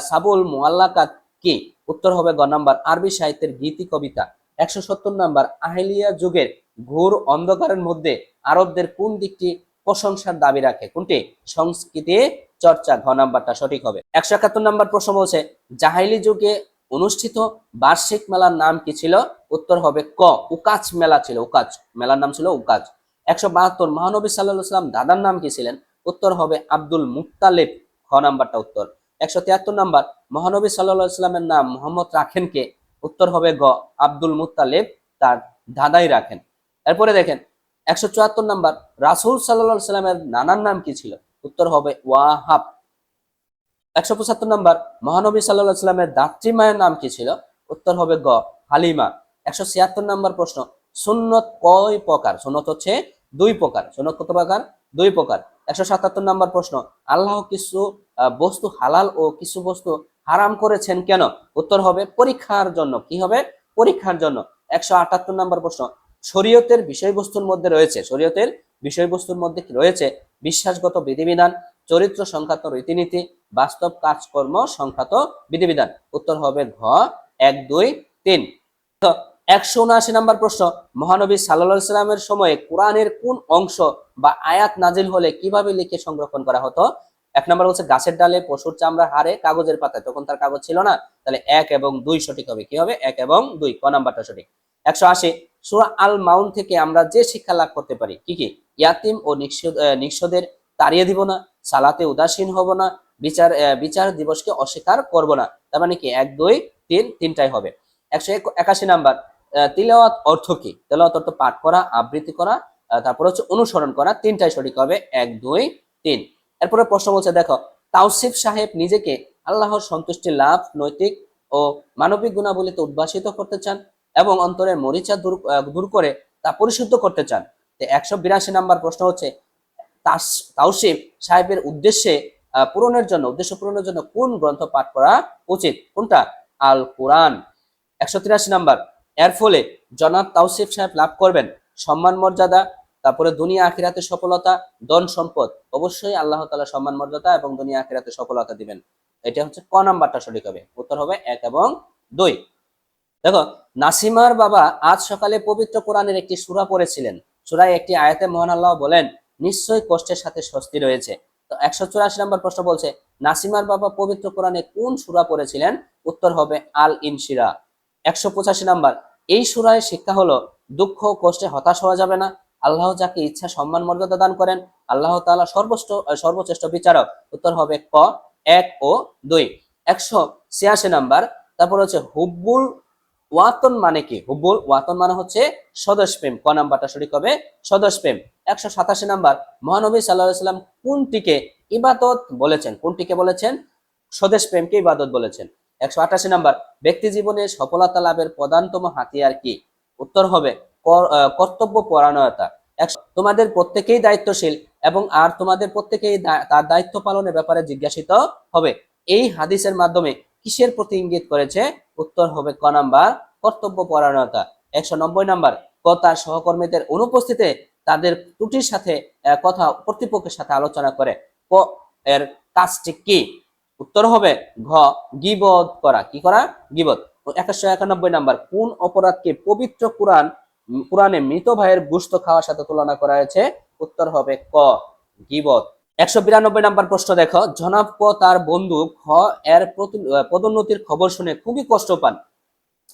সাবুল মুআল্লাকাত কি? উত্তর হবে গ নাম্বার, আরবি সাহিত্যের গীতি কবিতা। 170 নম্বর, আহলিয়া যুগের ঘোর অন্ধকারের মধ্যে আরবদের কোন দিকটি প্রশংসার দাবি রাখে? কোনটি? সংস্কৃতি চর্চা, ঘ নাম্বারটা সঠিক হবে। 171 নম্বর প্রশ্ন বলছে, জাহিলি যুগে অনুষ্ঠিত বার্ষিক মেলার নাম কি ছিল? উত্তর হবে ক, উকাজ মেলা ছিল, উকাজ মেলার নাম ছিল উকাজ। 172, মহানবী সাল্লাল্লাহু আলাইহি ওয়াসাল্লাম দাদার নাম কি ছিলেন? উত্তর হবে আব্দুল মুত্তালিব, খ নাম্বারটা উত্তর। 173 নম্বর, মহানবী সাল্লাল্লাহু আলাইহি ওয়াসাল্লামের নাম মোহাম্মদ রাখেন কে? উত্তর হবে গ, আব্দুল মুত্তালিব, তার দাদাই রাখেন। এরপরে দেখেন 174 নম্বর, রাসূল সাল্লাল্লাহু আলাইহি ওয়াসাল্লামের নানার নাম কি ছিল? উত্তর হবে ওয়াহাব। 175 নম্বর, মহানবী সাল্লাল্লাহু আলাইহি ওয়াসাল্লামের দাত্রীমায়ের নাম কি ছিল? উত্তর হবে গ, হালিমা। 176 নম্বর প্রশ্ন, সুন্নত কয় প্রকার? সুন্নত হচ্ছে 2 প্রকার। সুন্নত কত প্রকার? 2 প্রকার। 177 নম্বর প্রশ্ন, আল্লাহ কিছু বস্তু হালাল ও কিছু বস্তু হারাম করেছেন কেন? উত্তর হবে পরীক্ষার জন্য। কি হবে? পরীক্ষার জন্য। 178 নম্বর প্রশ্ন, শরীয়তের বিষয়বস্তুর মধ্যে রয়েছে, শরীয়তের বিষয়বস্তুর মধ্যে কি রয়েছে? বিশ্বাসগত বিধিবিধান, চরিত্র সংক্রান্ত রীতিনীতি, বাস্তব কাজকর্ম সংক্রান্ত বিধিবিধান। উত্তর হবে ঘ, 1, 2, 3। তো 179 নম্বর প্রশ্ন, মহানবী সাল্লাল্লাহু আলাইহি সাল্লামের সময়ে কোরআনের কোন অংশ বা আয়াত নাজিল হলে কিভাবে লিখে সংরক্ষণ করা হতো? 1 নম্বর হচ্ছে গাছের ডালে, পশুর চামড়া, হাড়ে, কাগজের পাতায়। তখন তার কাগজ ছিল না, তাহলে 1 এবং 2 সঠিক হবে। কি হবে? 1 এবং 2, ক নাম্বারটা সঠিক। 180, সূরা আল মাউন থেকে আমরা যে শিক্ষা লাভ করতে পারি কি কি? ইয়াতিম ও নিঃস্বদের তাড়িয়ে দিব না, সালাতে উদাসীন হব না, বিচার দিবসকে অস্বীকার করব না। তার মানে কি 1, 2, 3, তিনটাই হবে। 181 নাম্বার, তিলাওয়াত অর্থ কি? তিলাওয়াত অর্থ পাঠ করা, আবৃত্তি করা, তারপর হচ্ছে অনুসরণ করা। তিনটাই সঠিক হবে, 1, 2, 3। এরপরে প্রশ্ন বলছে দেখো, তাওসিফ সাহেব নিজেকে আল্লাহর সন্তুষ্টি লাভ, নৈতিক ও মানবিক গুণাবলীতে উদ্ভাসিত করতে চান এবং অন্তরের মরিচা দূর করে তা পরিশুদ্ধ করতে চান। 182 নাম্বার প্রশ্ন হচ্ছে, তাওসিফ সাহেবের উদ্দেশ্য পূরণের জন্য কোন গ্রন্থ পাঠ করা উচিত? কোনটা? আল কোরআন। 183 নাম্বার, এর ফলে জনাব তাওসিফ সাহেব লাভ করবেন সম্মান মর্যাদা, তারপরে দুনিয়া আখিরাতে সফলতা, ধন সম্পদ। অবশ্যই আল্লাহ তাআলা সম্মান মর্যাদা এবং দুনিয়া আখিরাতে সফলতা দিবেন। এটা হচ্ছে ক নাম্বারটা সঠিক হবে। উত্তর হবে 1 এবং 2। দেখো, নাসিমার বাবা আজ সকালে পবিত্র কোরআনের একটি সূরা পড়েছিলেন। সূরায় একটি আয়াতে মহান আল্লাহ বলেন, নিশ্চয়ই কষ্টের সাথে স্বস্তি রয়েছে। তো 184 নম্বর প্রশ্ন বলছে, নাসিমার বাবা পবিত্র কোরআনে কোন সূরা পড়েছিলেন? উত্তর হবে আল ইনশিরা। 185 নম্বর, এই সূরায় শিক্ষা হলো দুঃখ কষ্টে হতাশ হওয়া যাবে না। আল্লাহ যাকে ইচ্ছা সম্মান মর্যাদা দান করেন। আল্লাহ তাআলা সর্বশ্রেষ্ঠ বিচারক। উত্তর হবে ক, 1 ও 2। 186 নাম্বার, তারপর হচ্ছে হুব্বুল ওয়াতন মানে কি? হুব্বুল ওয়াতন মানে হচ্ছে স্বদেশ প্রেম। ক নাম্বারটা সঠিক হবে, স্বদেশ প্রেম। 187 নাম্বার, মহানবী সাল্লাল্লাহু আলাইহি সাল্লাম কোনটিকে ইবাদত বলেছেন? কোনটিকে বলেছেন? স্বদেশ প্রেমকে ইবাদত বলেছেন। 188 নাম্বার, ব্যক্তি জীবনে সফলতা লাভের প্রধানতম হাতিয়ার কি? উত্তর হবে কর্তব্য পরায়ণতা। তোমাদের প্রত্যেকেই দায়িত্বশীল এবং আর তোমাদের প্রত্যেকেই তার দায়িত্ব পালনের ব্যাপারে জিজ্ঞাসিত হবে। এই হাদিসের মাধ্যমে কিসের প্রতি ইঙ্গিত করেছে? উত্তর হবে ক নাম্বার, কর্তব্য পরায়ণতা। 190 নাম্বার, ক তার সহকর্মীদের অনুপস্থিতিতে তাদের ত্রুটির সাথে কথা কর্তৃপক্ষের সাথে আলোচনা করে। ক এর কাজটি কি? উত্তর হবে ঘ গীবত করা। কি করা? গীবত। 191 নাম্বার, কোন অপরাধকে পবিত্র কোরআনে মৃত ভাইয়ের গোশত খাওয়ার সাথে তুলনা করা হয়েছে? উত্তর হবে ক গীবত। 192 নাম্বার প্রশ্ন দেখো, জনাব ক তার বন্ধু খ এর পদোন্নতির খবর শুনে খুবই কষ্ট পান।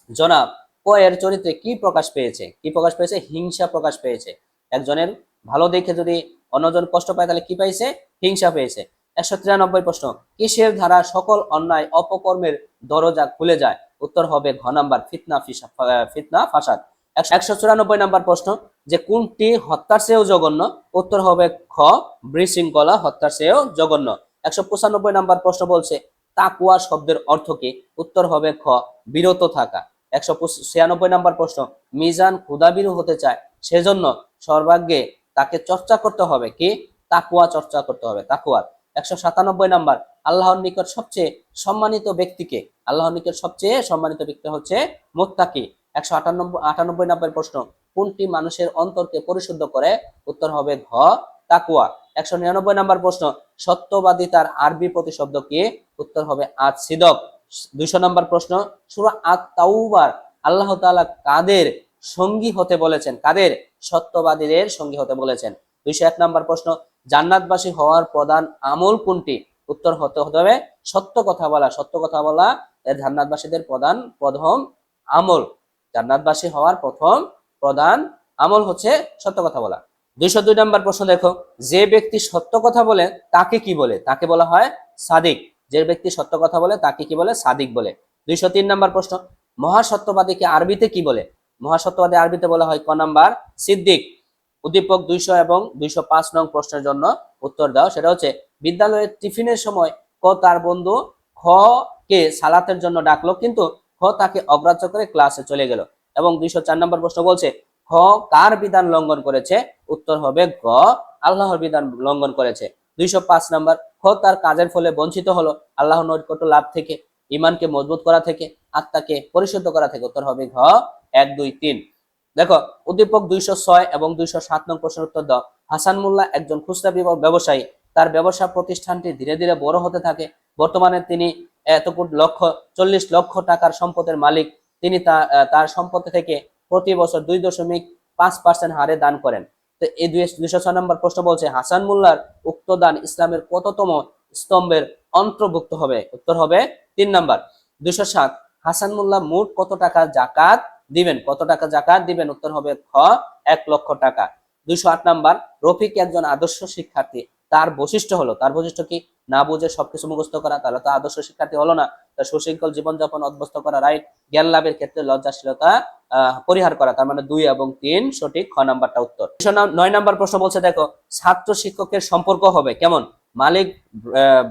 জনাব ক এর চরিত্রে কি প্রকাশ পেয়েছে? কি প্রকাশ পেয়েছে? হিংসা প্রকাশ পেয়েছে। একজনের ভালো দেখে যদি অন্যজন কষ্ট পায় তাহলে কি পাইছে? হিংসা পেয়েছে। 193 প্রশ্ন, কিসের ধারা সকল অন্যায় অপকর্মের দরজা খুলে যায়? উত্তর হবে ঘ নাম্বার, ফিতনা ফাসাদ। 194 নাম্বার প্রশ্ন, যে কোনটি হত্যার চেয়েও জঘন্য? উত্তর হবে খ বিশৃঙ্খলা হত্যার চেয়েও জঘন্য। 195 নাম্বার প্রশ্ন বলছে তাকওয়া শব্দের অর্থ কি? উত্তর হবে খ বিরত থাকা। 196 নাম্বার প্রশ্ন, মিজান ক্ষুধাবিরু হতে চায়, সেজন্য সর্বাগ্যে তাকে চর্চা করতে হবে কি? তাকওয়া চর্চা করতে হবে, তাকওয়া। 197 নাম্বার, আল্লাহর নিকট সবচেয়ে সম্মানিত ব্যক্তিকে? আল্লাহর নিকট সবচেয়ে সম্মানিত ব্যক্তি হচ্ছে মুত্তাকি। 198 নাম্বার প্রশ্ন, কোনটি মানুষের অন্তরকে পরিশুদ্ধ করে? উত্তর হবে ঘ তাকওয়া। 199 নাম্বার প্রশ্ন, সত্যবাদিতার আরবি প্রতিশব্দ কি? উত্তর হবে আত সিদক। 200 নাম্বার প্রশ্ন, সূরা আত-তাওবার আল্লাহ তাআলা কাদের সঙ্গী হতে বলেছেন? কাদের? সত্যবাদীদের সঙ্গী হতে বলেছেন। 201 নাম্বার প্রশ্ন, জান্নাতবাসী হওয়ার প্রধান আমল কোনটি? উত্তর হতে হবে সত্য কথা বলা। সত্য কথা বলা জান্নাতবাসীদের প্রথম আমল। জান্নাতবাসী হওয়ার প্রধান আমল হচ্ছে সত্য কথা বলা। 202 নাম্বার প্রশ্ন দেখো, যে ব্যক্তি সত্য কথা বলে তাকে কি বলে? তাকে বলা হয় সাদিক। যে ব্যক্তি সত্য কথা বলে তাকে কি বলে? সাদিক বলে। 203 নাম্বার প্রশ্ন, মহাসত্যবাদীকে আরবিতে কি বলে? মহাসত্যবাদী আরবিতে বলা হয় ক নাম্বার সিদ্দিক। উদ্দীপক 200 এবং 205 নং প্রশ্নের জন্য উত্তর দাও। সেটা হচ্ছে বিদ্যালয়ের টিফিনের সময় ক তার বন্ধু খ কে সালাতের জন্য ডাকলো, কিন্তু খ তাকে অগ্রাহ্য করে ক্লাসে চলে গেল। এবং 204 নম্বর প্রশ্ন বলছে খ কার বিধান লঙ্ঘন করেছে? উত্তর হবে গ আল্লাহর বিধান লঙ্ঘন করেছে। 205 নম্বর, খ তার কাজের ফলে বঞ্চিত হলো আল্লাহর নৈকট্য লাভ থেকে, ইমানকে মজবুত করা থেকে, আত্মাকে পরিশুদ্ধ করা থেকে। উত্তর হবে ঘ 1, 2, 3। দেখো উদ্দীপক 206 এবং 207 নং প্রশ্নের উত্তর দাও। হাসান মোল্লা একজন খুচরা ব্যবসায়ী। তার ব্যবসা প্রতিষ্ঠানটি ধীরে ধীরে বড় হতে থাকে। বর্তমানে তিনি 40 লক্ষ টাকার সম্পদের মালিক। তিনি তার সম্পত্তি থেকে প্রতি বছর 2.5% হারে দান করেন। তো এই 206 নম্বর প্রশ্ন বলছে হাসান মোল্লার উক্ত দান ইসলামের কততম স্তম্ভের অন্তর্ভুক্ত হবে? উত্তর হবে 3 নাম্বার। 207, হাসান মোল্লা মোট কত টাকা জাকাত দিবেন? কত টাকা জাকাত দিবেন? উত্তর হবে খ 1 লক্ষ টাকা। 208 নাম্বার, রফিক একজন আদর্শ শিক্ষার্থী। তার বৈশিষ্ট্য হলো, তার বৈশিষ্ট্য কি? না বুঝে সবকিছু মুখস্থ করা, তাহলে তো আদর্শ শিক্ষার্থী হলো না। তার সুশৃঙ্খল জীবনযাপন অভ্যস্ত করা, রাইট। জ্ঞান লাভের ক্ষেত্রে লজ্জাশীলতা পরিহার করা, তার মানে 2 এবং 3 সঠিক, খ নাম্বারটা উত্তর। 9 নাম্বার প্রশ্ন বলছে দেখো, ছাত্র শিক্ষকের সম্পর্ক হবে কেমন? মালিক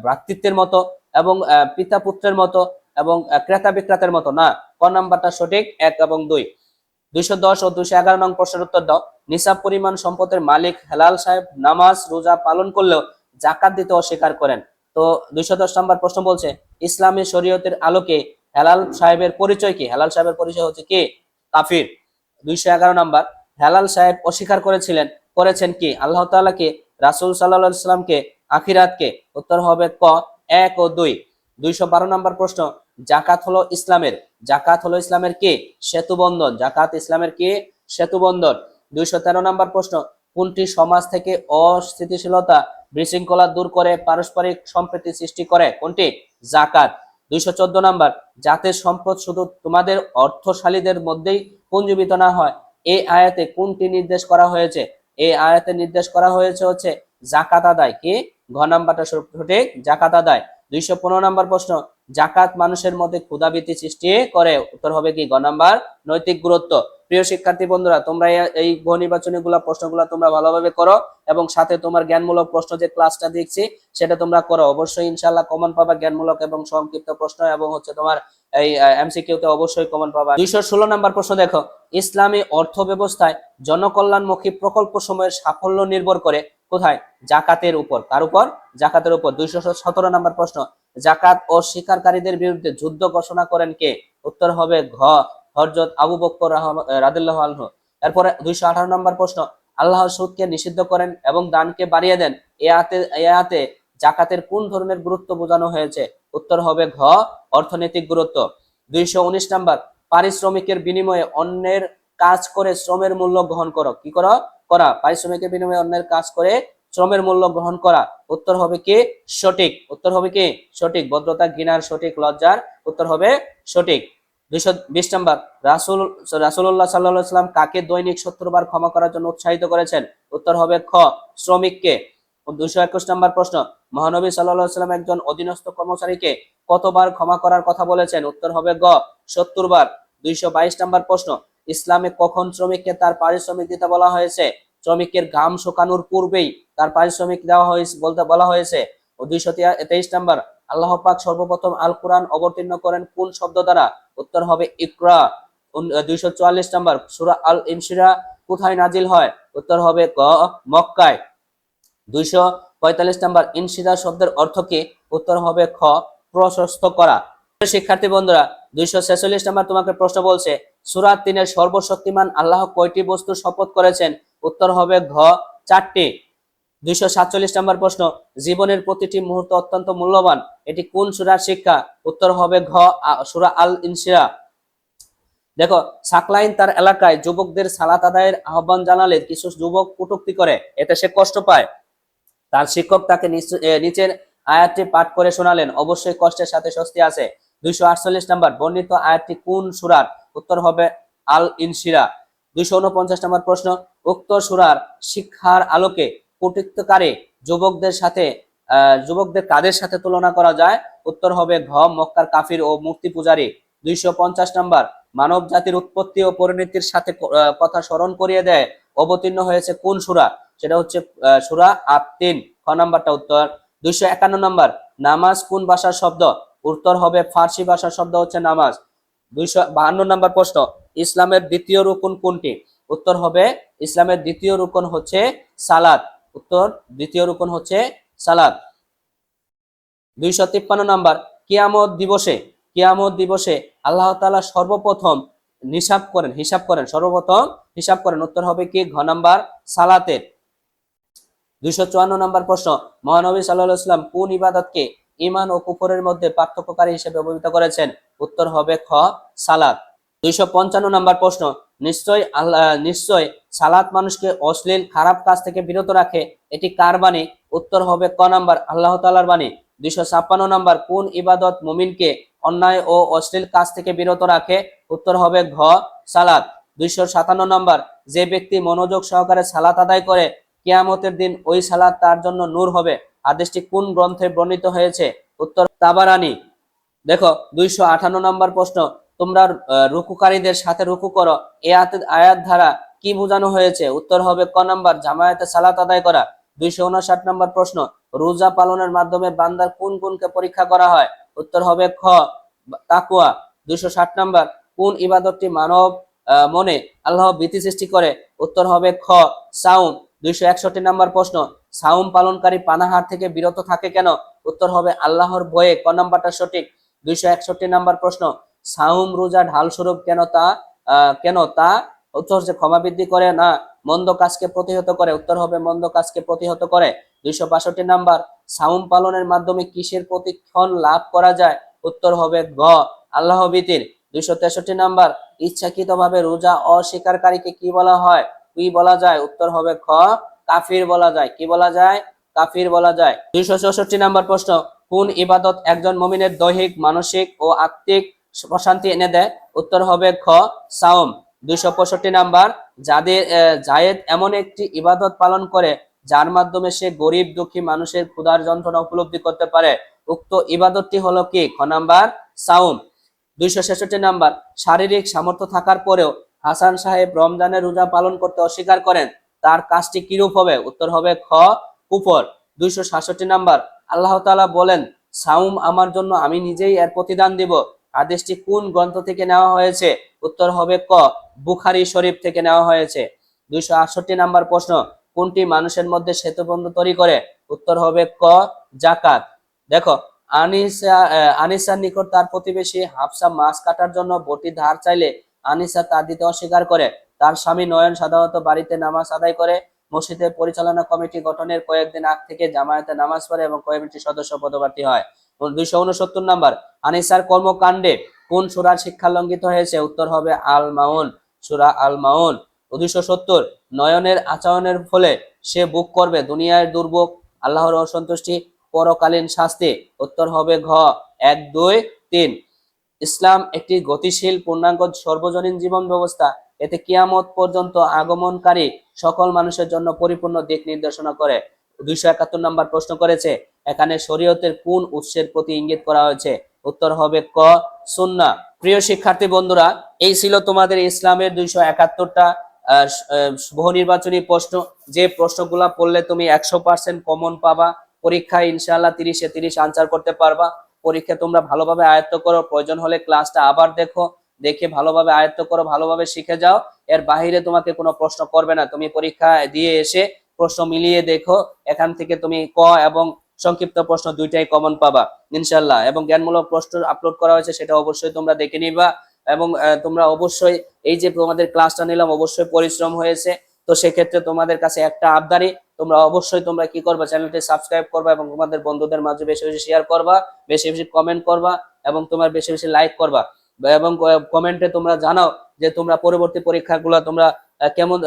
ভ্রাতৃত্বের মতো এবং পিতা পুত্রের মতো এবং ক্রেতা বিক্রেতার মতো না। ক নাম্বারটা সঠিক, 1 এবং 2। 210 ও 211 নং প্রশ্নের উত্তর দাও। নিসাব পরিমাণ সম্পদের মালিক হেলাল সাহেব নামাজ রোজা পালন করলেও জাকাত দিতে অস্বীকার করেন। তো 210 নম্বর প্রশ্ন বলছে ইসলামী শরীয়তের আলোকে হেলাল সাহেবের পরিচয় কি? হেলাল সাহেবের পরিচয় হচ্ছে কি? কাফির। 211 নম্বর, হেলাল সাহেব অস্বীকার করেছেন কি? আল্লাহ তাআলাকে, রাসূল সাল্লাল্লাহু আলাইহি সাল্লামকে, আখিরাতকে। উত্তর হবে ক 1 ও 2। 212 নম্বর প্রশ্ন, জাকাত হলো ইসলামের কি? সেতু বন্ধন। জাকাত ইসলামের কি? সেতু বন্ধন। 213 নম্বর প্রশ্ন, কোনটি সমাজ থেকে অস্থিতিশীলতা বিশৃঙ্খলা দূর করে পারস্পরিক সম্প্রীতি সৃষ্টি করে? কোনটি? জাকাত। 214 নম্বর, যাতে সম্পদ শুধু তোমাদের অর্থশালীদের মধ্যেই পুঞ্জীভূত না হয়, এই আয়াতে কোনটি নির্দেশ করা হয়েছে? এই আয়াতে নির্দেশ করা হয়েছে হচ্ছে জাকাত আদায়। কি? ঘ নাম্বারটা সঠিক, জাকাত আদায়। 215 নম্বর প্রশ্ন, জাকাত মানুষের মধ্যে ক্ষুধাবৃত্তি সৃষ্টি করে? উত্তর হবে কি গ নাম্বার নৈতিক গুরুত্ব। প্রিয় শিক্ষার্থী বন্ধুরা, তোমরা এই গ নির্বাচনী প্রশ্নগুলো তোমরা ভালোভাবে করো এবং সাথে তোমার জ্ঞানমূলক প্রশ্ন যে ক্লাসটা দিচ্ছি সেটা তোমরা করো। অবশ্যই ইনশাআল্লাহ কমন পাবা জ্ঞানমূলক এবং সংক্ষিপ্ত প্রশ্ন, এবং হচ্ছে তোমার এই এমসিকিউ তে অবশ্যই কমন পাবা। 216 নাম্বার প্রশ্ন দেখো, ইসলামী অর্থ ব্যবস্থায় জনকল্যাণমুখী প্রকল্প সময়ের সাফল্য নির্ভর করে কোথায়? জাকাতের উপর। কার উপর? জাকাতের উপর। 217 নাম্বার প্রশ্ন, জাকাত ও স্বীকারকারীদের বিরুদ্ধে যুদ্ধ ঘোষণা করেন কে? উত্তর হবে ঘ হযরত আবু বকর রাদিয়াল্লাহু আনহু। এরপরে 218 নাম্বার প্রশ্ন, আল্লাহ সুদকে নিষিদ্ধ করেন এবং দানকে বাড়িয়ে দেন, এ আয়াতে জাকাতের কোন ধরনের গুরুত্ব বোঝানো হয়েছে? উত্তর হবে ঘ অর্থনৈতিক গুরুত্ব। 219 নাম্বার, পারিশ্রমিকের বিনিময়ে অন্যের কাজ করে শ্রমের মূল্য গ্রহণ করো। কি করো? করা। পারিশ্রমিকের বিনিময়ে অন্যের কাজ করে শ্রমের মূল্য গ্রহণ করা। উত্তর হবে কি সঠিক। উত্তর হবে কি সঠিক। ভদ্রতা, ঘৃণার সঠিক লজ্জার। উত্তর হবে সঠিক। 220 নাম্বার, রাসূলুল্লাহ সাল্লাল্লাহু আলাইহি ওয়াসাল্লাম কাকে দৈনিক 70 বার ক্ষমা করার জন্য উৎসাহিত করেছেন? উত্তর হবে খ শ্রমিককে। 221 নাম্বার প্রশ্ন, মহানবী সাল্লাল্লাহু আলাইহি ওয়াসাল্লাম একজন অধীনস্থ কর্মচারীকে কতবার ক্ষমা করার কথা বলেছেন? উত্তর হবে গ 70 বার। 222 নাম্বার প্রশ্ন, ইসলামে কখন শ্রমিককে তার পারিশ্রমিক দিতে বলা হয়েছে? শ্রমিকের ঘাম শুকানোর পূর্বেই তার পারিশ্রমিক দেওয়া হয়েছে বলতে বলা হয়েছে। ও 223 নাম্বার, আল্লাহ পাক সর্বপ্রথম আল কোরআন অবতীর্ণ করেন কোন শব্দ দ্বারা? উত্তর হবে ইকরা। 244 নাম্বার, সূরা আল ইনশিরা কোথায় নাজিল হয়? উত্তর হবে গ মক্কায়। 245 নাম্বার, ইনশিরা শব্দের অর্থ কি? উত্তর হবে খ প্রশস্ত করা। শিক্ষার্থী বন্ধুরা, 246 নাম্বার তোমাকে প্রশ্ন বলছে, সূরা 3 এর সর্বশক্তিমান আল্লাহ কয়টি বস্তুর শপথ করেছেন? উত্তর হবে ঘ 4টি। 247 নাম্বার প্রশ্ন, জীবনের প্রতিটি মুহূর্ত অত্যন্ত মূল্যবান, এটি কোন সূরার শিক্ষা? উত্তর হবে ঘ সূরা আল ইনশিরা। দেখো, সাকলাইন তার এলাকায় যুবকদের সালাত আদায়ের আহ্বান জানালে কিছু যুবক কটূক্তি করে, এতে সে কষ্ট পায়। তার শিক্ষক তাকে নিচের আয়াতটি পাঠ করে শোনালেন, অবশ্যই কষ্টের সাথে স্বস্তি আছে। 248 নাম্বার, বর্ণিত আয়াতটি কোন সূরার? উত্তর হবে আল ইনশিরা। 249 নাম্বার প্রশ্ন, উক্ত সূরার শিক্ষার আলোকে কটূক্তিকারী যুবকদের কাদের সাথে তুলনা করা যায়? উত্তর হবে ঘ মক্কার কাফির ও মূর্তি পূজারী। 250 নাম্বার, মানব জাতির উৎপত্তি ও পরিণতির সাথে কথা স্মরণ করিয়ে দেয় অবতীর্ণ হয়েছে কোন সূরা? সেটা হচ্ছে সূরা আত-তিন, খ নাম্বারটা উত্তর। 251 নাম্বার, নামাজ কোন ভাষার শব্দ? উত্তর হবে ফার্সি ভাষার শব্দ হচ্ছে নামাজ। 252 নাম্বার প্রশ্ন, ইসলামের দ্বিতীয় রুকন কোনটি? উত্তর হবে ইসলামের দ্বিতীয় রুকন হচ্ছে সালাত। উত্তর দ্বিতীয় রুকন হচ্ছে সালাত। 253 নাম্বার, কিয়ামত দিবসে আল্লাহ তাআলা সর্বপ্রথম সর্বপ্রথম হিসাব করেন। উত্তর হবে কি ঘ নাম্বার সালাতের। 254 নাম্বার প্রশ্ন, মহানবী সাল্লাল্লাহু আলাইহি ওয়াসাল্লাম কোন ইবাদতকে ঈমান ও কুফরের মধ্যে পার্থক্যকারী হিসেবে অভিহিত করেছেন? উত্তর হবে খ সালাত। 255 নাম্বার প্রশ্ন, নিশ্চয় সালাত মানুষকে অশ্লীল খারাপ কাজ থেকে বিরত রাখে, এটি কার বাণী? উত্তর হবে ক নাম্বার আল্লাহ তাআলার বাণী। 256 নাম্বার, কোন ইবাদত মুমিনকে অন্যায় ও অশ্লীল কাজ থেকে বিরত রাখে? উত্তর হবে ঘ সালাত। 257 নাম্বার, যে ব্যক্তি মনোযোগ সহকারে সালাত আদায় করে কিয়ামতের দিন ওই সালাত তার জন্য নূর হবে, আদেশটি কোন গ্রন্থে বর্ণিত হয়েছে? উত্তর তাবারানী। দেখো, 258 নাম্বার প্রশ্ন, তোমরা রুকুকারীদের সাথে রুকু করো, এই আয়াত ধারা কি বোঝানো হয়েছে? উত্তর হবে ক নাম্বার জামায়াতে সালাত আদায় করা। 259 নাম্বার প্রশ্ন, রোজা পালনের মাধ্যমে বান্দার কোন গুণকে পরীক্ষা করা হয়? উত্তর হবে খ তাকওয়া। 260 নাম্বার, কোন ইবাদতটি মানব মনে আল্লাহ ভীতি সৃষ্টি করে? উত্তর হবে খ সাউম। 261 নাম্বার প্রশ্ন, সাউম পালনকারী পানাহার থেকে বিরত থাকে কেন? উত্তর হবে আল্লাহর ভয়ে, ক নাম্বারটা সঠিক। 261 নাম্বার প্রশ্ন, সাউম রোজা ঢাল স্বরূপ কেন তা উত্তর হচ্ছে ক্ষমা বৃদ্ধি করে না মন্দ কাজকে প্রতিহত করে? উত্তর হবে মন্দ কাজকে প্রতিহত করে। 262 নাম্বার, সাউম পালনের মাধ্যমে কিসের প্রতিক্ষণ লাভ করা যায়? উত্তর হবে গ আল্লাহ ভীতির। 263 নাম্বার, ইচ্ছাকৃতভাবে রোজা অস্বীকারীকে কি বলা যায়? উত্তর হবে খ কাফির বলা যায়। কি বলা যায়? কাফির বলা যায়। 264 নাম্বার প্রশ্ন, কোন ইবাদত একজন মুমিনের দৈহিক, মানসিক ও আত্মিক প্রশান্তি এনে দেয়? উত্তর হবে খ সাওম। 265 নাম্বার, জায়েদ এমন একটি ইবাদত পালন করে যার মাধ্যমে সে গরিব দুঃখী মানুষের ক্ষুধার যন্ত্রণা উপলব্ধি করতে পারে। উক্ত ইবাদতটি হলো কি? খ নাম্বার সাওম। 266 নাম্বার, শারীরিক সামর্থ্য থাকার পরেও হাসান সাহেব রমজানের রোজা পালন করতে অস্বীকার করেন, তার কাজটি কিরূপ হবে? উত্তর হবে খ কুফর। 267 নাম্বার, আল্লাহ তাআলা বলেন সাওম আমার জন্য, আমি নিজেই এর প্রতিদান দিব। আদেশটি কোন গ্রন্থ থেকে নেওয়া হয়েছে? উত্তর হবে ক বুখারী শরীফ থেকে নেওয়া হয়েছে। 268 নাম্বার প্রশ্ন, কোনটি মানুষের মধ্যে সেতুবন্ধ তৈরি করে? উত্তর হবে ক যাকাত। দেখো, আনিসার নিকট তার প্রতিবেশী হাফসা মাছ কাটার জন্য বটি ধার চাইলে আনিসা তা দিতে অস্বীকার করে। তার স্বামী নয়ন সাধারণত বাড়িতে নামাজ আদায় করে। মসজিদের পরিচালনা কমিটি গঠনের কয়েকদিন আগ থেকে জামায়াতে নামাজ পড়ে এবং কমিটির সদস্য পদপ্রার্থী হয়। 269 নাম্বার, আনিসার কর্মকাণ্ডে কোন সূরার শিক্ষা লঙ্ঘিত হয়েছে? উত্তর হবে আল মাউন, সূরা আল মাউন। 270, নয়নের আচরণের ফলে সে ভোগ করবে দুনিয়ার দুর্ভোগ, আল্লাহর অসন্তুষ্টি, পরকালীন শাস্তি। উত্তর হবে ঘ 1, 2, 3। ইসলাম একটি গতিশীল পূর্ণাঙ্গ সর্বজনীন জীবন ব্যবস্থা। এতে কিয়ামত পর্যন্ত আগমনকারী সকল মানুষের জন্য পরিপূর্ণ দিক নির্দেশনা করে। 271 নাম্বার প্রশ্ন করেছে, এখানে শরীয়তের কোন উৎসের প্রতি ইঙ্গিত করা হয়েছে? উত্তর হবে ক সুন্নাহ। প্রিয় শিক্ষার্থী বন্ধুরা, এই ছিল তোমাদের ইসলামের 271টা বহু নির্বাচনী প্রশ্ন। যে প্রশ্নগুলা পড়লে তুমি 100% কমন পাবা, পরীক্ষায় ইনশাআল্লাহ 30-এ 30 আনসার করতে পারবা। পরীক্ষা তোমরা ভালোভাবে আয়ত্ত করো, প্রয়োজন হলে ক্লাসটা আবার দেখো, দেখে ভালোভাবে আয়ত্ত করো, ভালোভাবে শিখে যাও। এর বাহিরে তোমাকে কোনো প্রশ্ন করবে না। তুমি পরীক্ষা দিয়ে এসে প্রশ্ন মিলিয়ে দেখো, এখান থেকে তুমি ক এবং সংক্ষিপ্ত প্রশ্ন দুইটাই কমন পাবা ইনশাআল্লাহ। এবং জ্ঞানমূলক প্রশ্ন আপলোড করা হয়েছে, সেটা অবশ্যই তোমরা দেখে নিবা। এবং তোমরা অবশ্যই এই যে তোমাদের ক্লাসটা নিলাম, অবশ্যই পরিশ্রম হয়েছে। তো সেক্ষেত্রে তোমাদের কাছে একটা আবদারি, তোমরা অবশ্যই তোমরা কি করবা, চ্যানেলটি সাবস্ক্রাইব করবা এবং তোমাদের বন্ধুদের মাঝে বেশি বেশি শেয়ার করবা, বেশি বেশি কমেন্ট করবা এবং তোমার বেশি বেশি লাইক করবা। এবং কমেন্টে তোমরা জানাও যে তোমরা পরবর্তী পরীক্ষাগুলো তোমরা কেমন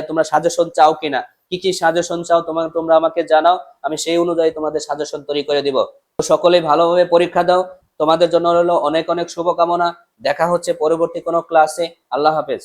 তোমরা সাজেশন চাও কিনা, কি কি সাজেশন চাও তোমরা আমাকে জানাও, আমি সেই অনুযায়ী তোমাদের সাজেশন তৈরি করে দিব। তো সকলেই ভালোভাবে পরীক্ষা দাও। তোমাদের জন্য রইল অনেক অনেক শুভকামনা। দেখা হচ্ছে পরবর্তী কোনো ক্লাসে। আল্লাহ হাফেজ।